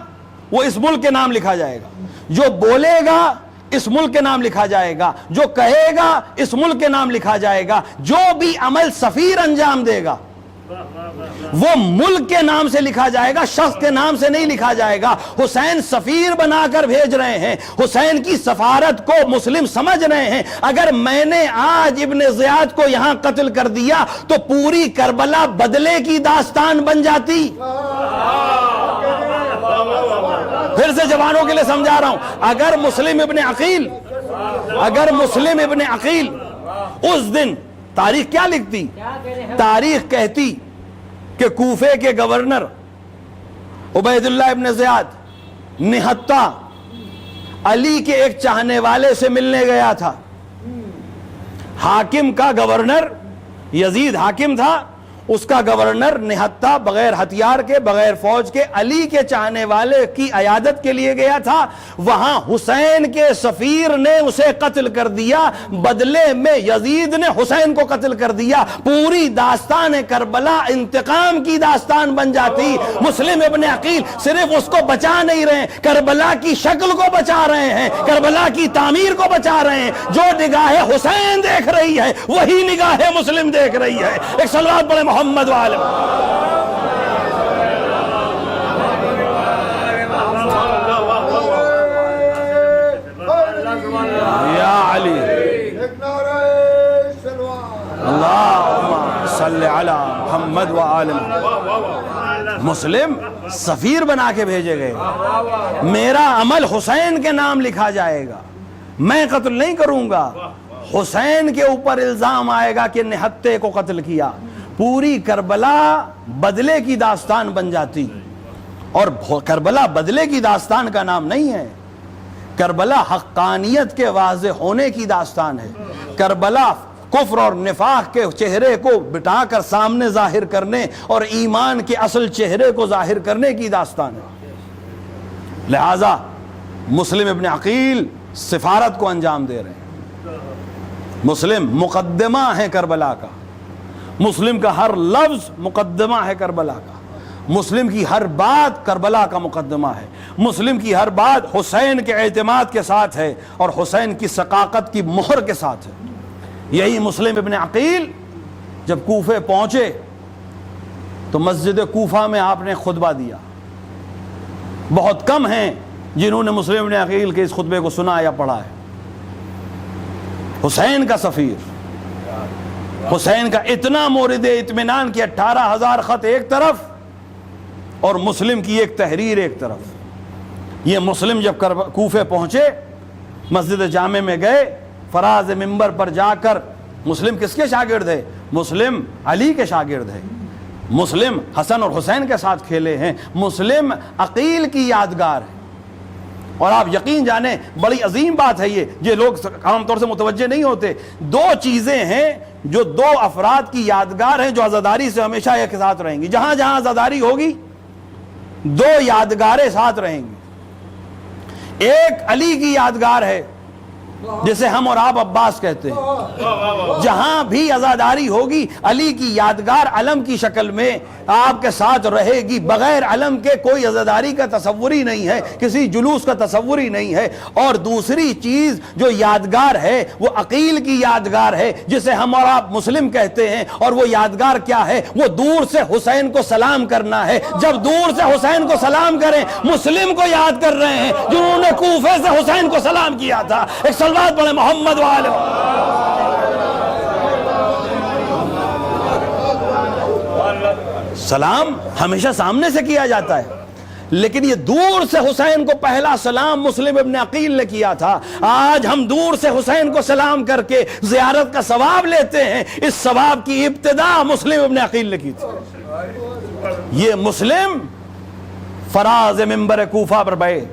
وہ اس ملک کے نام لکھا جائے گا، جو بولے گا اس ملک کے نام لکھا جائے گا، جو کہے گا اس ملک کے نام لکھا جائے گا، جو بھی عمل سفیر انجام دے گا وہ ملک کے نام سے لکھا جائے گا، شخص کے نام سے نہیں لکھا جائے گا۔ حسین سفیر بنا کر بھیج رہے ہیں، حسین کی سفارت کو مسلم سمجھ رہے ہیں۔ اگر میں نے آج ابن زیاد کو یہاں قتل کر دیا تو پوری کربلا بدلے کی داستان بن جاتی۔ پھر سے جوانوں کے لیے سمجھا رہا ہوں، اگر مسلم ابن عقیل اس دن تاریخ کیا لکھتی؟ تاریخ کہتی کہ کوفے کے گورنر عبید اللہ ابن زیاد نہتہ علی کے ایک چاہنے والے سے ملنے گیا تھا۔ حاکم کا گورنر یزید حاکم تھا، اس کا گورنر نہتہ بغیر ہتھیار کے بغیر فوج کے علی کے چاہنے والے کی عیادت کے لیے گیا تھا۔ وہاں حسین کے سفیر نے اسے قتل کر دیا، بدلے میں یزید نے حسین کو قتل کر دیا۔ پوری داستان کربلا انتقام کی داستان بن جاتی۔ مسلم ابن عقیل صرف اس کو بچا نہیں رہے، کربلا کی شکل کو بچا رہے ہیں، کربلا کی تعمیر کو بچا رہے ہیں۔ جو نگاہ حسین دیکھ رہی ہے وہی نگاہ مسلم دیکھ رہی ہے۔ ایک صلوات پڑھیں محمد وآلہ۔ یا علی اللہم صلی علی محمد وآلہ۔ مسلم سفیر بنا کے بھیجے گئے، میرا عمل حسین کے نام لکھا جائے گا، میں قتل نہیں کروں گا۔ حسین کے اوپر الزام آئے گا کہ نہتے کو قتل کیا، پوری کربلا بدلے کی داستان بن جاتی۔ اور کربلا بدلے کی داستان کا نام نہیں ہے، کربلا حقانیت کے واضح ہونے کی داستان ہے۔ کربلا کفر اور نفاق کے چہرے کو بٹا کر سامنے ظاہر کرنے اور ایمان کے اصل چہرے کو ظاہر کرنے کی داستان ہے۔ لہذا مسلم ابن عقیل سفارت کو انجام دے رہے ہیں۔ مسلم مقدمہ ہے کربلا کا، مسلم کا ہر لفظ مقدمہ ہے کربلا کا، مسلم کی ہر بات کربلا کا مقدمہ ہے، مسلم کی ہر بات حسین کے اعتماد کے ساتھ ہے اور حسین کی ثقافت کی مہر کے ساتھ ہے۔ یہی مسلم ابن عقیل جب کوفے پہنچے تو مسجد کوفہ میں آپ نے خطبہ دیا۔ بہت کم ہیں جنہوں نے مسلم ابن عقیل کے اس خطبے کو سنا یا پڑھا ہے. حسین کا سفیر، حسین کا اتنا مورد اطمینان کہ 18,000 خط ایک طرف اور مسلم کی ایک تحریر ایک طرف. یہ مسلم جب کوفے پہنچے، مسجد جامع میں گئے، فراز منبر پر جا کر، مسلم کس کے شاگرد ہے؟ مسلم علی کے شاگرد ہے. مسلم حسن اور حسین کے ساتھ کھیلے ہیں. مسلم عقیل کی یادگار ہے. اور آپ یقین جانیں بڑی عظیم بات ہے یہ لوگ عام طور سے متوجہ نہیں ہوتے. دو چیزیں ہیں جو دو افراد کی یادگار ہیں جو عزاداری سے ہمیشہ ایک ساتھ رہیں گی. جہاں جہاں عزاداری ہوگی دو یادگاریں ساتھ رہیں گی. ایک علی کی یادگار ہے جسے ہم اور آپ عباس کہتے ہیں. جہاں بھی عزاداری ہوگی علی کی یادگار علم کی شکل میں آپ کے ساتھ رہے گی. بغیر علم کے کوئی عزاداری کا تصور ہی نہیں ہے، کسی جلوس کا تصور ہی نہیں ہے. اور دوسری چیز جو یادگار ہے وہ عقیل کی یادگار ہے جسے ہم اور آپ مسلم کہتے ہیں. اور وہ یادگار کیا ہے؟ وہ دور سے حسین کو سلام کرنا ہے. جب دور سے حسین کو سلام کریں مسلم کو یاد کر رہے ہیں جنہوں نے کوفے سے حسین کو سلام کیا تھا. ایک صلوات پڑھیں محمد والے. سلام ہمیشہ سامنے سے کیا جاتا ہے لیکن یہ دور سے حسین کو پہلا سلام مسلم ابن عقیل نے کیا تھا. آج ہم دور سے حسین کو سلام کر کے زیارت کا ثواب لیتے ہیں. اس ثواب کی ابتدا مسلم ابن عقیل نے کی تھی. یہ مسلم فراز منبر کوفہ پر بیٹھے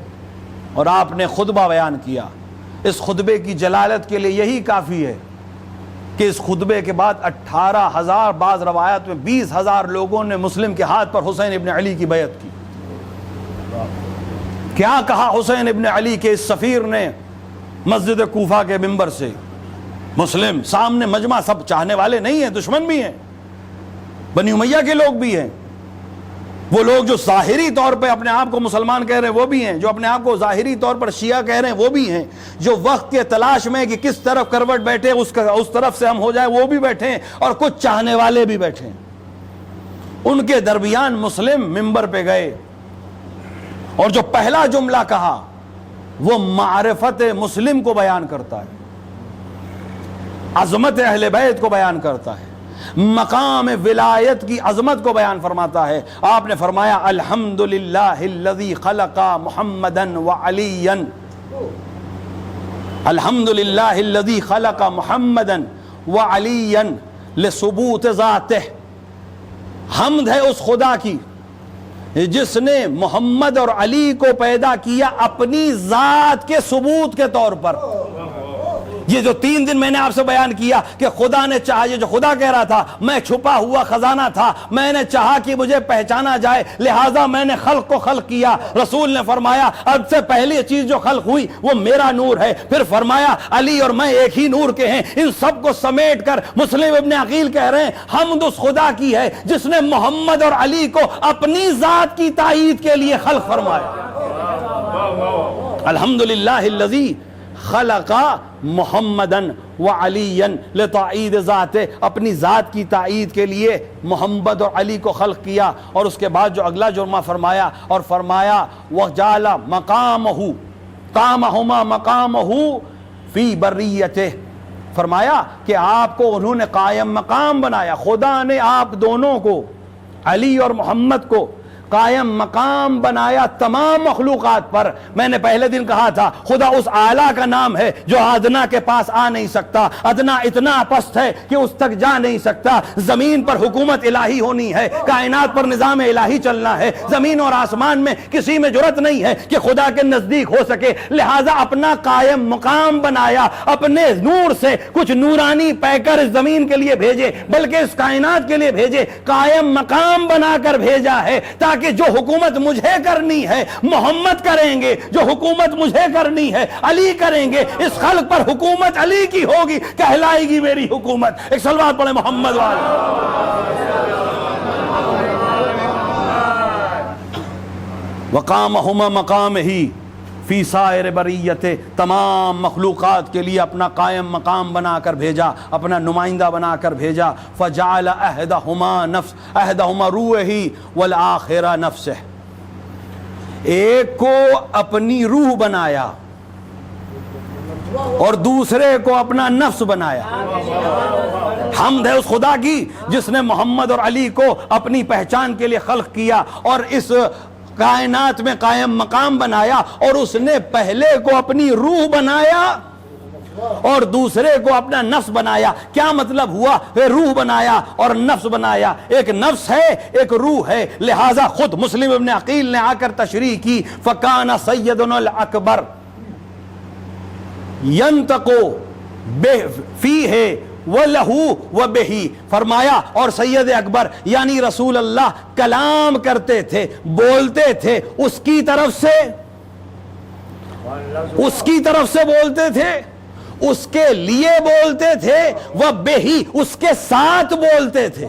اور آپ نے خطبہ بیان کیا. اس خطبے کی جلالت کے لیے یہی کافی ہے کہ اس خطبے کے بعد 18,000 بعض روایات میں 20,000 لوگوں نے مسلم کے ہاتھ پر حسین ابن علی کی بیعت کی. کیا کہا حسین ابن علی کے اس سفیر نے مسجد کوفہ کے منبر سے؟ مسلم سامنے مجمع، سب چاہنے والے نہیں ہیں، دشمن بھی ہیں، بنی امیہ کے لوگ بھی ہیں. وہ لوگ جو ظاہری طور پہ اپنے آپ کو مسلمان کہہ رہے ہیں وہ بھی ہیں، جو اپنے آپ کو ظاہری طور پر شیعہ کہہ رہے ہیں وہ بھی ہیں، جو وقت کے تلاش میں کہ کس طرف کروٹ بیٹھے اس طرف سے ہم ہو جائیں وہ بھی بیٹھے ہیں، اور کچھ چاہنے والے بھی بیٹھے ہیں. ان کے درمیان مسلم منبر پہ گئے اور جو پہلا جملہ کہا وہ معرفت مسلم کو بیان کرتا ہے، عظمت اہل بیت کو بیان کرتا ہے، مقام ولایت کی عظمت کو بیان فرماتا ہے. آپ نے فرمایا الحمدللہ الذی خلق محمدا وعلیا، الحمدللہ الذی خلق محمدا وعلیا لثبوت ذاتہ. حمد ہے اس خدا کی جس نے محمد اور علی کو پیدا کیا اپنی ذات کے ثبوت کے طور پر. یہ جو 3 دن میں نے آپ سے بیان کیا کہ خدا نے چاہا، یہ جو خدا کہہ رہا تھا میں چھپا ہوا خزانہ تھا، میں نے چاہا کہ مجھے پہچانا جائے لہٰذا میں نے خلق کو خلق کیا. رسول نے فرمایا اب سے پہلی چیز جو خلق ہوئی وہ میرا نور ہے. پھر فرمایا علی اور میں ایک ہی نور کے ہیں. ان سب کو سمیٹ کر مسلم ابن عقیل کہہ رہے ہیں حمد اس خدا کی ہے جس نے محمد اور علی کو اپنی ذات کی تائید کے لیے خلق فرمایا. الحمدللہ الذی خلق محمدا وعلیا لتعید ذاتہ، اپنی ذات کی تائید کے لیے محمد اور علی کو خلق کیا. اور اس کے بعد جو اگلا جرمہ فرمایا اور فرمایا وجعل مقامہ قامہما مقامہ فی بریتہ، فرمایا کہ آپ کو انہوں نے قائم مقام بنایا. خدا نے آپ دونوں کو، علی اور محمد کو قائم مقام بنایا تمام مخلوقات پر. میں نے پہلے دن کہا تھا خدا اس اعلیٰ کا نام ہے جو ادنا کے پاس آ نہیں سکتا. ادنا اتنا پست ہے کہ اس تک جا نہیں سکتا. زمین پر حکومت الہی ہونی ہے، کائنات پر نظام الہی چلنا ہے. زمین اور آسمان میں کسی میں جرت نہیں ہے کہ خدا کے نزدیک ہو سکے، لہذا اپنا قائم مقام بنایا. اپنے نور سے کچھ نورانی پیکر اس زمین کے لیے بھیجے، بلکہ اس کائنات کے لیے بھیجے. قائم مقام بنا کر بھیجا ہے تاکہ جو حکومت مجھے کرنی ہے محمد کریں گے، جو حکومت مجھے کرنی ہے علی کریں گے. اس خلق پر حکومت علی کی ہوگی، کہلائے گی میری حکومت. ایک صلوات پڑھیں محمد والے. وقامہما مقامہ فی سائر بریتہ، تمام مخلوقات کے لیے اپنا قائم مقام بنا کر بھیجا، اپنا نمائندہ بنا کر بھیجا. فجعل احدہما روحہ والآخرہ نفسہ، ایک کو اپنی روح بنایا اور دوسرے کو اپنا نفس بنایا. حمد ہے اس خدا کی جس نے محمد اور علی کو اپنی پہچان کے لیے خلق کیا اور اس کائنات میں قائم مقام بنایا, اور اس نے پہلے کو اپنی روح بنایا اور دوسرے کو اپنا نفس بنایا. کیا مطلب ہوا؟ روح بنایا اور نفس بنایا. ایک نفس ہے ایک روح ہے. لہذا خود مسلم ابن عقیل نے آ کر تشریح کی, فکان سیدنا الاکبر ینطقو فیہ وَلَهُ وَبِهِ, فرمایا اور سید اکبر یعنی رسول اللہ کلام کرتے تھے, بولتے تھے اس کی طرف سے, اس کی طرف سے بولتے تھے, اس کے لیے بولتے تھے, وَبِهِ اس کے ساتھ بولتے تھے.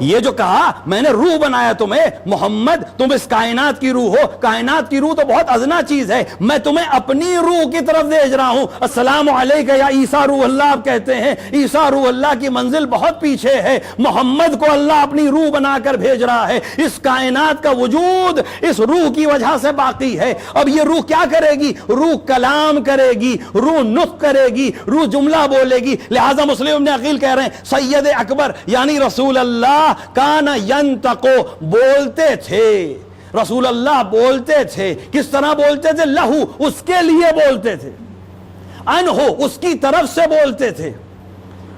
یہ جو کہا میں نے روح بنایا تمہیں, محمد تم اس کائنات کی روح ہو, کائنات کی روح تو بہت ادنا چیز ہے, میں تمہیں اپنی روح کی طرف بھیج رہا ہوں. السلام علیکہ یا عیسیٰ روح اللہ آپ کہتے ہیں, عیسیٰ روح اللہ کی منزل بہت پیچھے ہے, محمد کو اللہ اپنی روح بنا کر بھیج رہا ہے. اس کائنات کا وجود اس روح کی وجہ سے باقی ہے. اب یہ روح کیا کرے گی؟ روح کلام کرے گی, روح نطق کرے گی, روح جملہ بولے گی. لہذا مسلم ابن عقیل کہہ رہے ہیں سید اکبر یعنی رسول اللہ کان ینطقو بولتے تھے, رسول اللہ بولتے تھے. کس طرح بولتے تھے؟ لہو اس کے لیے بولتے تھے, انہو اس کی طرف سے بولتے تھے,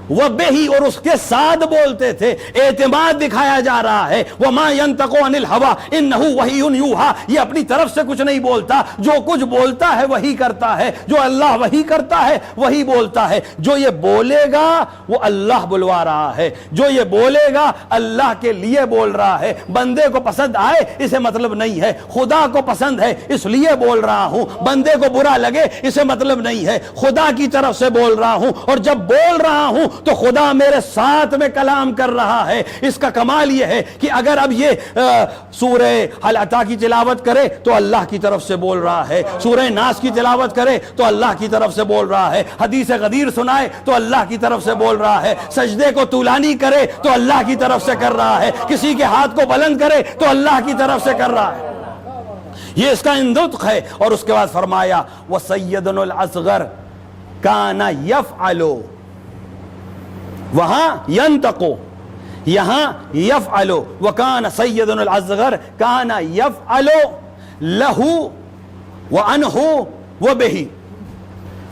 وَبِهِ اور اس کے ساتھ بولتے تھے. اعتماد دکھایا جا رہا ہے, وَمَا يَنْتَقُ عَنِ الْهَوَىٰ إِنَّهُ وَحْيٌ يُوحَىٰ, یہ اپنی طرف سے کچھ نہیں بولتا, جو کچھ بولتا ہے وہی کرتا ہے, جو اللہ وہی کرتا ہے وہی بولتا ہے. جو یہ بولے گا وہ اللہ بلوا رہا ہے, جو یہ بولے گا اللہ کے لیے بول رہا ہے. بندے کو پسند آئے اسے مطلب نہیں ہے, خدا کو پسند ہے اس لیے بول رہا ہوں. بندے کو برا لگے اسے مطلب نہیں ہے, خدا کی طرف سے بول رہا ہوں, اور جب بول رہا ہوں تو خدا میرے ساتھ میں کلام کر رہا ہے. اس کا کمال یہ ہے کہ اگر اب یہ سورہ حل عطا کی تلاوت کرے تو اللہ کی طرف سے بول رہا ہے, سورہ ناس کی تلاوت کرے تو اللہ کی طرف سے بول رہا ہے, حدیث غدیر سنائے تو اللہ کی طرف سے بول رہا ہے, سجدے کو طولانی کرے تو اللہ کی طرف سے کر رہا ہے, کسی کے ہاتھ کو بلند کرے تو اللہ کی طرف سے کر رہا ہے. یہ اس کا نطق ہے. اور اس کے بعد فرمایا وَسَيِّدُنَا الْأَصْغَرُ كَانَ يَفْعَلُ, وہاں ینطقو یہاں یفعلو, وَكَانَ سَيِّدُنَا الْأَصْغَرُ كَانَ يَفْعَلُ لَهُ وَعَنْهُ وَبِهِ.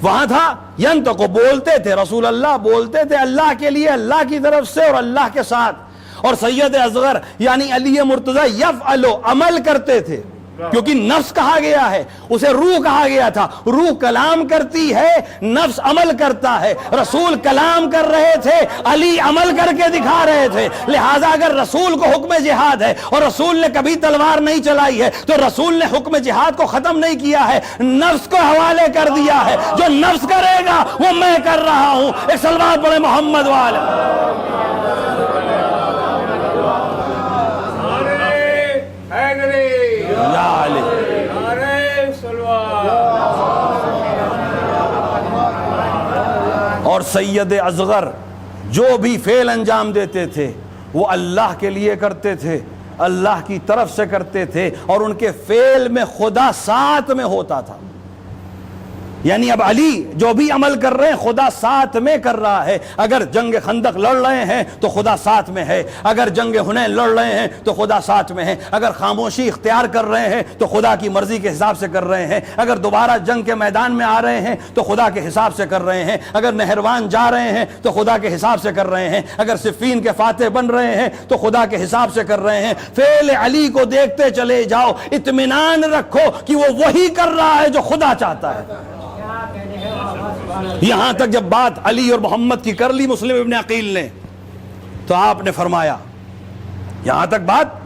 وہاں تھا ینطقو بولتے تھے, رسول اللہ بولتے تھے اللہ کے لیے, اللہ کی طرف سے اور اللہ کے ساتھ. اور سید اصغر یعنی علی مرتضی یفعلو عمل کرتے تھے, کیونکہ نفس کہا گیا ہے, اسے روح کہا گیا تھا. روح کلام کرتی ہے, نفس عمل کرتا ہے. رسول کلام کر رہے تھے, علی عمل کر کے دکھا رہے تھے. لہٰذا اگر رسول کو حکم جہاد ہے اور رسول نے کبھی تلوار نہیں چلائی ہے تو رسول نے حکم جہاد کو ختم نہیں کیا ہے, نفس کو حوالے کر دیا ہے. جو نفس کرے گا وہ میں کر رہا ہوں. ایک صلوات پڑھے محمد والے. اور سید اصغر جو بھی فعل انجام دیتے تھے وہ اللہ کے لیے کرتے تھے, اللہ کی طرف سے کرتے تھے, اور ان کے فعل میں خدا ساتھ میں ہوتا تھا. یعنی اب علی جو بھی عمل کر رہے ہیں خدا ساتھ میں کر رہا ہے. اگر جنگ خندق لڑ رہے ہیں تو خدا ساتھ میں ہے, اگر جنگ حنین لڑ رہے ہیں تو خدا ساتھ میں ہے, اگر خاموشی اختیار کر رہے ہیں تو خدا کی مرضی کے حساب سے کر رہے ہیں, اگر دوبارہ جنگ کے میدان میں آ رہے ہیں تو خدا کے حساب سے کر رہے ہیں, اگر نہروان جا رہے ہیں تو خدا کے حساب سے کر رہے ہیں, اگر صفین کے فاتح بن رہے ہیں تو خدا کے حساب سے کر رہے ہیں. فعل علی کو دیکھتے چلے جاؤ, اطمینان رکھو کہ وہ وہی کر رہا ہے جو خدا چاہتا ہے. یہاں تک جب بات علی اور محمد کی کر لی مسلم ابن عقیل نے تو آپ نے فرمایا یہاں تک بات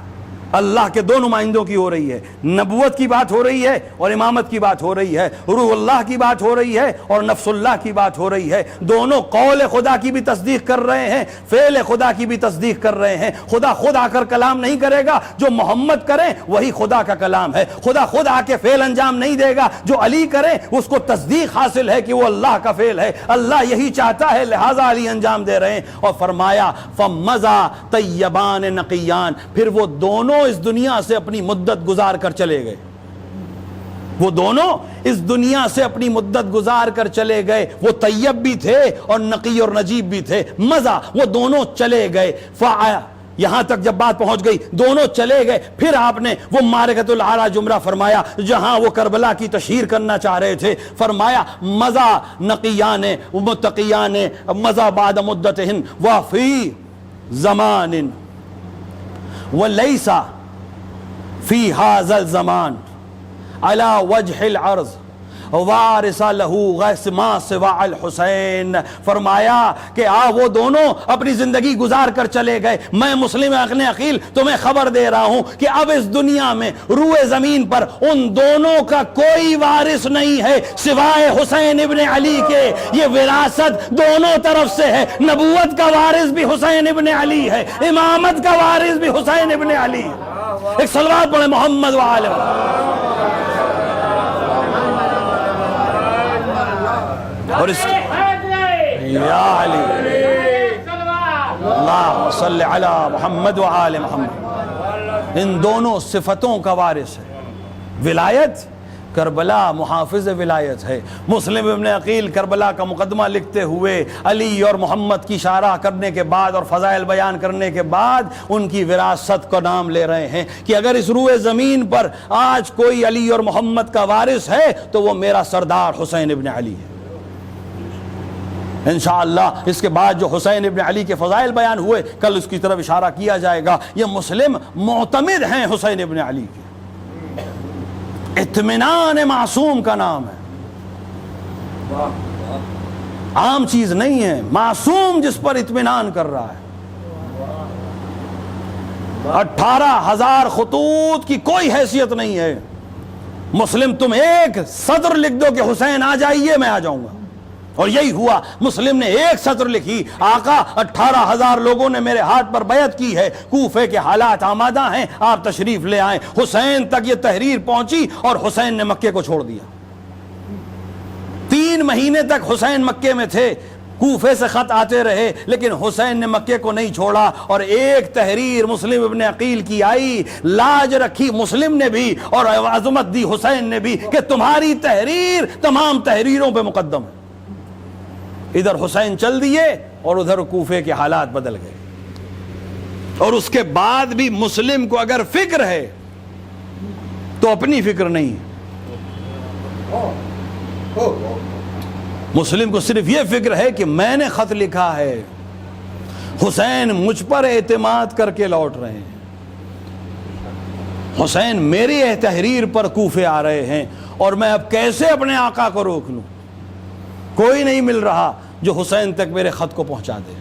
اللہ کے دو نمائندوں کی ہو رہی ہے, نبوت کی بات ہو رہی ہے اور امامت کی بات ہو رہی ہے, روح اللہ کی بات ہو رہی ہے اور نفس اللہ کی بات ہو رہی ہے. دونوں قول خدا کی بھی تصدیق کر رہے ہیں, فعل خدا کی بھی تصدیق کر رہے ہیں. خدا خود آ کر کلام نہیں کرے گا, جو محمد کریں وہی خدا کا کلام ہے. خدا خود آ کے فعل انجام نہیں دے گا, جو علی کریں اس کو تصدیق حاصل ہے کہ وہ اللہ کا فعل ہے, اللہ یہی چاہتا ہے لہذا علی انجام دے رہے ہیں. اور فرمایا فمزا طیبان نقیان, پھر وہ دونوں دونوں اس دنیا سے اپنی مدت گزار کر چلے گئے، وہ دونوں اس دنیا سے اپنی مدت گزار کر چلے گئے، وہ طیب بھی تھے اور نقی اور نجیب بھی تھے، مزہ وہ دونوں چلے گئے، یہاں تک جب بات پہنچ گئی دونوں چلے گئے، پھر آپ نے وہ معرکۃ العریٰ جمرہ فرمایا جہاں وہ کربلا کی تشہیر کرنا چاہ رہے تھے، فرمایا مزہ نقیان متقیان مزہ بعد مدتہن وفی زمان ولیس فی ھذا الزمان علی وجہ العرض وارث لہو غیث ما سوا الحسین، فرمایا کہ وہ دونوں اپنی زندگی گزار کر چلے گئے، میں مسلم ابن عقیل تمہیں خبر دے رہا ہوں کہ اب اس دنیا میں روئے زمین پر ان دونوں کا کوئی وارث نہیں ہے سوائے حسین ابن علی کے، یہ وراثت دونوں طرف سے ہے، نبوت کا وارث بھی حسین ابن علی ہے، امامت کا وارث بھی حسین ابن علی ہے۔ ایک صلوات پڑھے محمد وآلہ اور اس یا علی اللہ صلی علی محمد وآل محمد، ان دونوں صفتوں کا وارث ہے۔ ولایت کربلا محافظ ولایت ہے۔ مسلم ابن عقیل کربلا کا مقدمہ لکھتے ہوئے علی اور محمد کی شارح کرنے کے بعد اور فضائل بیان کرنے کے بعد ان کی وراثت کا نام لے رہے ہیں کہ اگر اس روئے زمین پر آج کوئی علی اور محمد کا وارث ہے تو وہ میرا سردار حسین ابن علی ہے۔ انشاءاللہ اس کے بعد جو حسین ابن علی کے فضائل بیان ہوئے کل اس کی طرف اشارہ کیا جائے گا۔ یہ مسلم معتمد ہیں حسین ابن علی کے، اطمینان معصوم کا نام ہے، عام چیز نہیں ہے، معصوم جس پر اطمینان کر رہا ہے۔ 18,000 خطوط کی کوئی حیثیت نہیں ہے، مسلم تم ایک سطر لکھ دو کہ حسین آ جائیے میں آ جاؤں گا، اور یہی ہوا۔ مسلم نے ایک سطر لکھی، آقا 18,000 لوگوں نے میرے ہاتھ پر بیعت کی ہے، کوفے کے حالات آمادہ ہیں، آپ تشریف لے آئیں۔ حسین تک یہ تحریر پہنچی اور حسین نے مکے کو چھوڑ دیا۔ 3 مہینے تک حسین مکے میں تھے، کوفے سے خط آتے رہے، لیکن حسین نے مکے کو نہیں چھوڑا، اور ایک تحریر مسلم ابن عقیل کی آئی، لاج رکھی مسلم نے بھی اور عظمت دی حسین نے بھی کہ تمہاری تحریر تمام تحریروں پہ مقدم ہے۔ ادھر حسین چل دیے اور ادھر کوفے کے حالات بدل گئے، اور اس کے بعد بھی مسلم کو اگر فکر ہے تو اپنی فکر نہیں، مسلم کو صرف یہ فکر ہے کہ میں نے خط لکھا ہے، حسین مجھ پر اعتماد کر کے لوٹ رہے ہیں، حسین میری تحریر پر کوفے آ رہے ہیں، اور میں اب کیسے اپنے آقا کو روک لوں؟ کوئی نہیں مل رہا جو حسین تک میرے خط کو پہنچا دے۔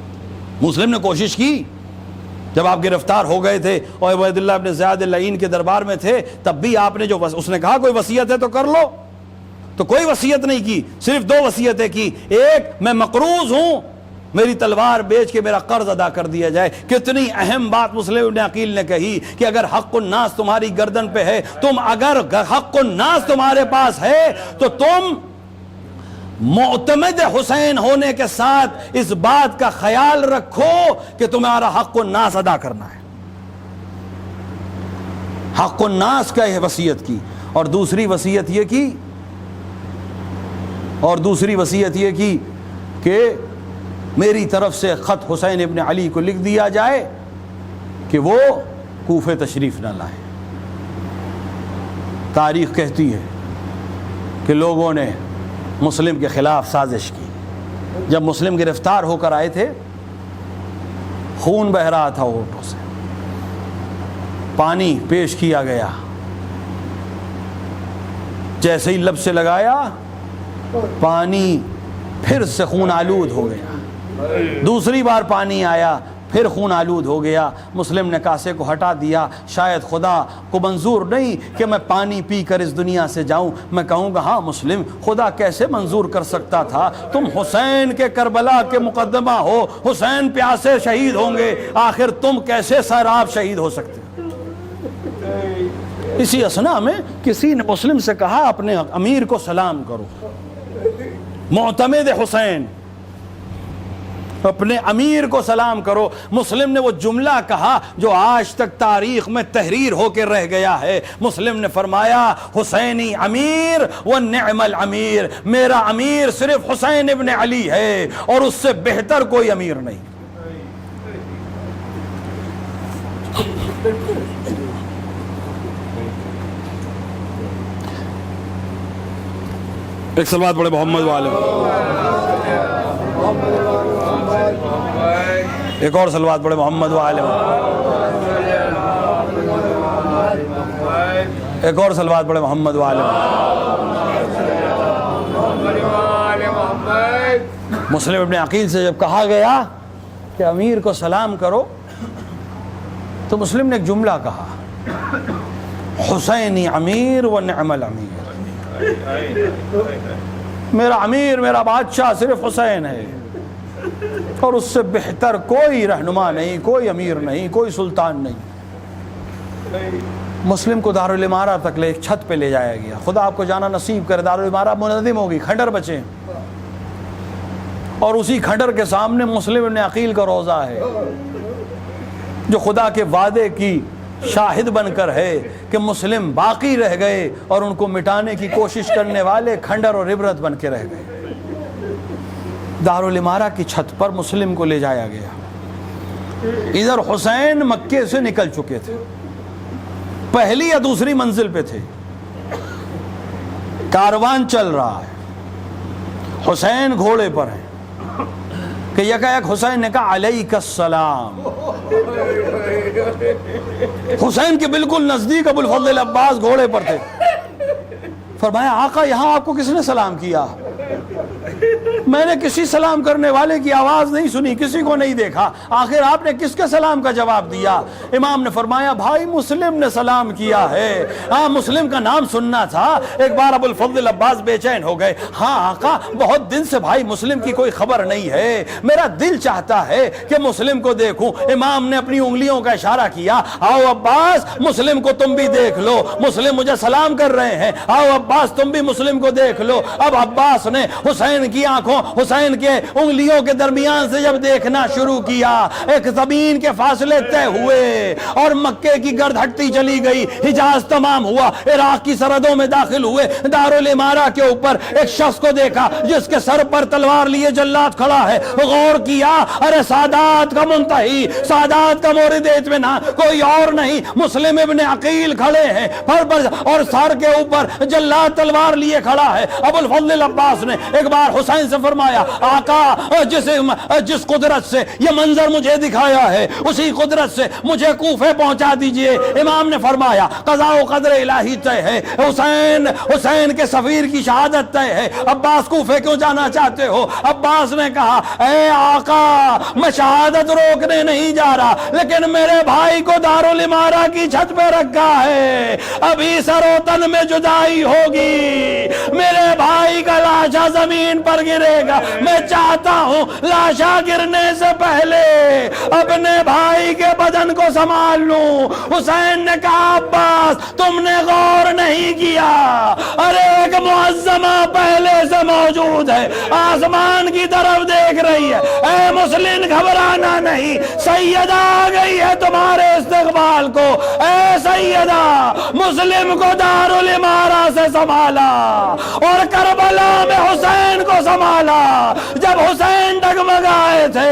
مسلم نے کوشش کی، جب آپ گرفتار ہو گئے تھے اور عبید اللہ ابن زیاد اللعین کے دربار میں تھے، تب بھی آپ نے اس نے کہا کوئی وصیت ہے تو کر لو، تو کوئی وصیت نہیں کی، صرف 2 وصیتیں کی۔ ایک، میں مقروض ہوں، میری تلوار بیچ کے میرا قرض ادا کر دیا جائے۔ کتنی اہم بات مسلم ابن عقیل نے کہی کہ اگر حق الناس تمہاری گردن پہ ہے، اگر حق الناس تمہارے پاس ہے تو تم معتمد حسین ہونے کے ساتھ اس بات کا خیال رکھو کہ تمہارا حق الناس ادا کرنا ہے۔ حق الناس کا یہ وصیت کی، اور دوسری وصیت یہ کی کہ میری طرف سے خط حسین ابن علی کو لکھ دیا جائے کہ وہ کوفے تشریف نہ لائیں۔ تاریخ کہتی ہے کہ لوگوں نے مسلم کے خلاف سازش کی۔ جب مسلم گرفتار ہو کر آئے تھے، خون بہ رہا تھا ہونٹوں سے، پانی پیش کیا گیا، جیسے ہی لب سے لگایا پانی پھر سے خون آلود ہو گیا، دوسری بار پانی آیا پھر خون آلود ہو گیا۔ مسلم نے کاسے کو ہٹا دیا، شاید خدا کو منظور نہیں کہ میں پانی پی کر اس دنیا سے جاؤں۔ میں کہوں گا ہاں مسلم، خدا کیسے منظور کر سکتا تھا؟ تم حسین کے کربلا کے مقدمہ ہو، حسین پیاسے شہید ہوں گے، آخر تم کیسے سیراب شہید ہو سکتے؟ اسی اثنا میں کسی نے مسلم سے کہا اپنے امیر کو سلام کرو، معتمد حسین، اپنے امیر کو سلام کرو۔ مسلم نے وہ جملہ کہا جو آج تک تاریخ میں تحریر ہو کے رہ گیا ہے۔ مسلم نے فرمایا حسینی امیر و نعم الامیر، میرا امیر صرف حسین ابن علی ہے اور اس سے بہتر کوئی امیر نہیں۔ ایک صلوات پڑھے محمد والے، ایک اور صلوات پڑھے محمد والے، ایک اور صلوات پڑھے محمد والے۔ مسلم ابن عقیل سے جب کہا گیا کہ امیر کو سلام کرو تو مسلم نے ایک جملہ کہا، حسینی امیر و نعم الامیر، میرا امیر میرا بادشاہ صرف حسین ہے اور اس سے بہتر کوئی رہنما نہیں، کوئی امیر نہیں، کوئی سلطان نہیں۔ مسلم کو دارالامارہ تک لے ایک چھت پہ لے جایا گیا، خدا آپ کو جانا نصیب کرے۔ دارالامارہ منہدم ہوگی، کھنڈر بچے، اور اسی کھنڈر کے سامنے مسلم ابن عقیل کا روضہ ہے جو خدا کے وعدے کی شاہد بن کر ہے کہ مسلم باقی رہ گئے اور ان کو مٹانے کی کوشش کرنے والے کھنڈر اور عبرت بن کے رہ گئے۔ دارالامارہ کی چھت پر مسلم کو لے جایا گیا۔ ادھر حسین مکے سے نکل چکے تھے، پہلی یا دوسری منزل پہ تھے، کاروان چل رہا ہے، حسین گھوڑے پر ہیں کہ یکایک حسین نے کہا علیک السلام۔ حسین کے بالکل نزدیک ابو الفضل عباس گھوڑے پر تھے۔ فرمایا آقا یہاں آپ کو کس نے سلام کیا؟ میں نے کسی سلام کرنے والے کی آواز نہیں سنی، کسی کو نہیں دیکھا، آخر آپ نے کس کے سلام کا جواب دیا؟ امام نے فرمایا بھائی مسلم نے سلام کیا ہے۔ ہاں مسلم کا نام سننا تھا۔ ایک بار ابو الفضل عباس بے چین ہو گئے، ہاں آقا بہت دن سے بھائی مسلم کی کوئی خبر نہیں ہے، میرا دل چاہتا ہے کہ مسلم کو دیکھوں۔ امام نے اپنی انگلیوں کا اشارہ کیا، آؤ عباس مسلم کو تم بھی دیکھ لو، مسلم مجھے سلام کر رہے ہیں، آؤ عباس تم بھی مسلم کو دیکھ لو۔ اب عباس نے حسین کی آنکھوں، حسین کے انگلیوں کے درمیان سے جب دیکھنا شروع کیا، ایک زمین کے فاصلے طے ہوئے اور مکے کی گرد ہٹتی چلی گئی، حجاز تمام ہوا، عراق کی سرحدوں میں داخل ہوئے، دارالامارہ کے اوپر ایک شخص کو دیکھا جس کے سر پر تلوار لیے جلاد کھڑا ہے۔ غور کیا، ارے سادات کا منتہی، سادات کا مورد اطمینان کوئی اور نہیں، مسلم ابن عقیل کھڑے ہیں اور سر کے اوپر جلاد تلوار لیے کھڑا ہے۔ ابو الفضل عباس نے ایک بار حسین سے فرمایا آقا جس قدرت سے یہ منظر مجھے دکھایا ہے اسی قدرت سے مجھے کوفے پہنچا دیجئے۔ امام نے فرمایا قضاء و قدر الہی طے ہے، حسین کے سفیر کی شہادت طے ہے، عباس کوفے کیوں جانا چاہتے ہو؟ عباس نے کہا اے آقا میں شہادت روکنے نہیں جا رہا، لیکن میرے بھائی کو دارالامارہ کی چھت پہ رکھا ہے، ابھی سر و تن میں جدائی ہوگی، میرے بھائی کا لاشا زمین پر گرے گا، میں چاہتا ہوں لاشا گرنے سے پہلے اپنے بھائی کے بدن کو سنبھال لوں۔ حسین نے کہا عباس تم نے غور نہیں کیا، ارے ایک معظمہ پہلے سے موجود ہے، آسمان کی طرف دیکھ رہی ہے، اے مسلم گھبرانا نہیں، سیدہ آ گئی ہے تمہارے استقبال کو، اے سیدہ مسلم کو دارالامارہ سے سنبھالا اور کربلا میں حسین کو سنبھالا۔ جب حسین ڈگمگائے تھے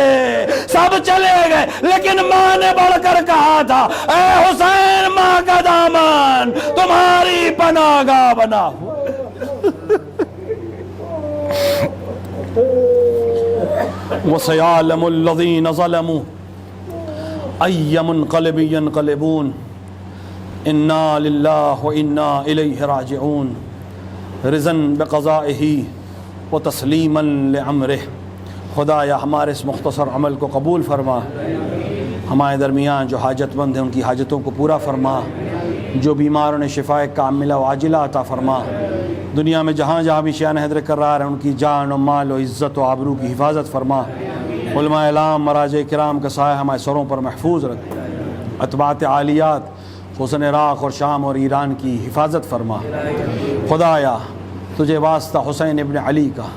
سب چلے گئے، لیکن ماں نے بڑھ کر کہا تھا اے حسین ماں کا دامن تمہاری پناہ گاہ بنا ہوا۔ وَسَيَعْلَمُ الَّذِينَ ظَلَمُوا أَيَّ مُنْقَلِبٍ يَنْقَلِبُونَ إِنَّا لِلَّهِ وَإِنَّا إِلَيْهِ رَاجِعُونَ رِضًا بِقَضَائِهِ وَتَسْلِيمًا لِعَمْرِهِ۔ خدایا ہمارے اس مختصر عمل کو قبول فرما، ہمارے درمیان جو حاجت مند ہیں ان کی حاجتوں کو پورا فرما، جو بیماروں نے شفاء کاملہ و عاجلہ عطا فرما، دنیا میں جہاں جہاں بھی شیان حیدر قرار ہیں ان کی جان و مال و عزت و آبرو کی حفاظت فرما، علماء اعلام مراجع کرام کا سایہ ہمارے سروں پر محفوظ رکھ، اتباعت عالیات خصوصاً عراق اور شام اور ایران کی حفاظت فرما۔ خدایا تجھے واسطہ حسین ابن علی کا،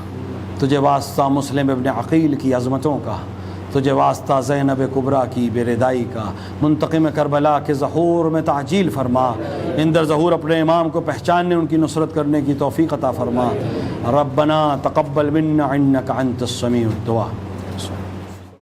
تجھے واسطہ مسلم ابن عقیل کی عظمتوں کا، تجھے واسطہ زینب کبریٰ کی بے ردائی کا، منتقم کربلا کے ظہور میں تعجیل فرما، اندر ظہور اپنے امام کو پہچاننے ان کی نصرت کرنے کی توفیق عطا فرما۔ ربنا تقبل منا انک انت السمیع الدعاء۔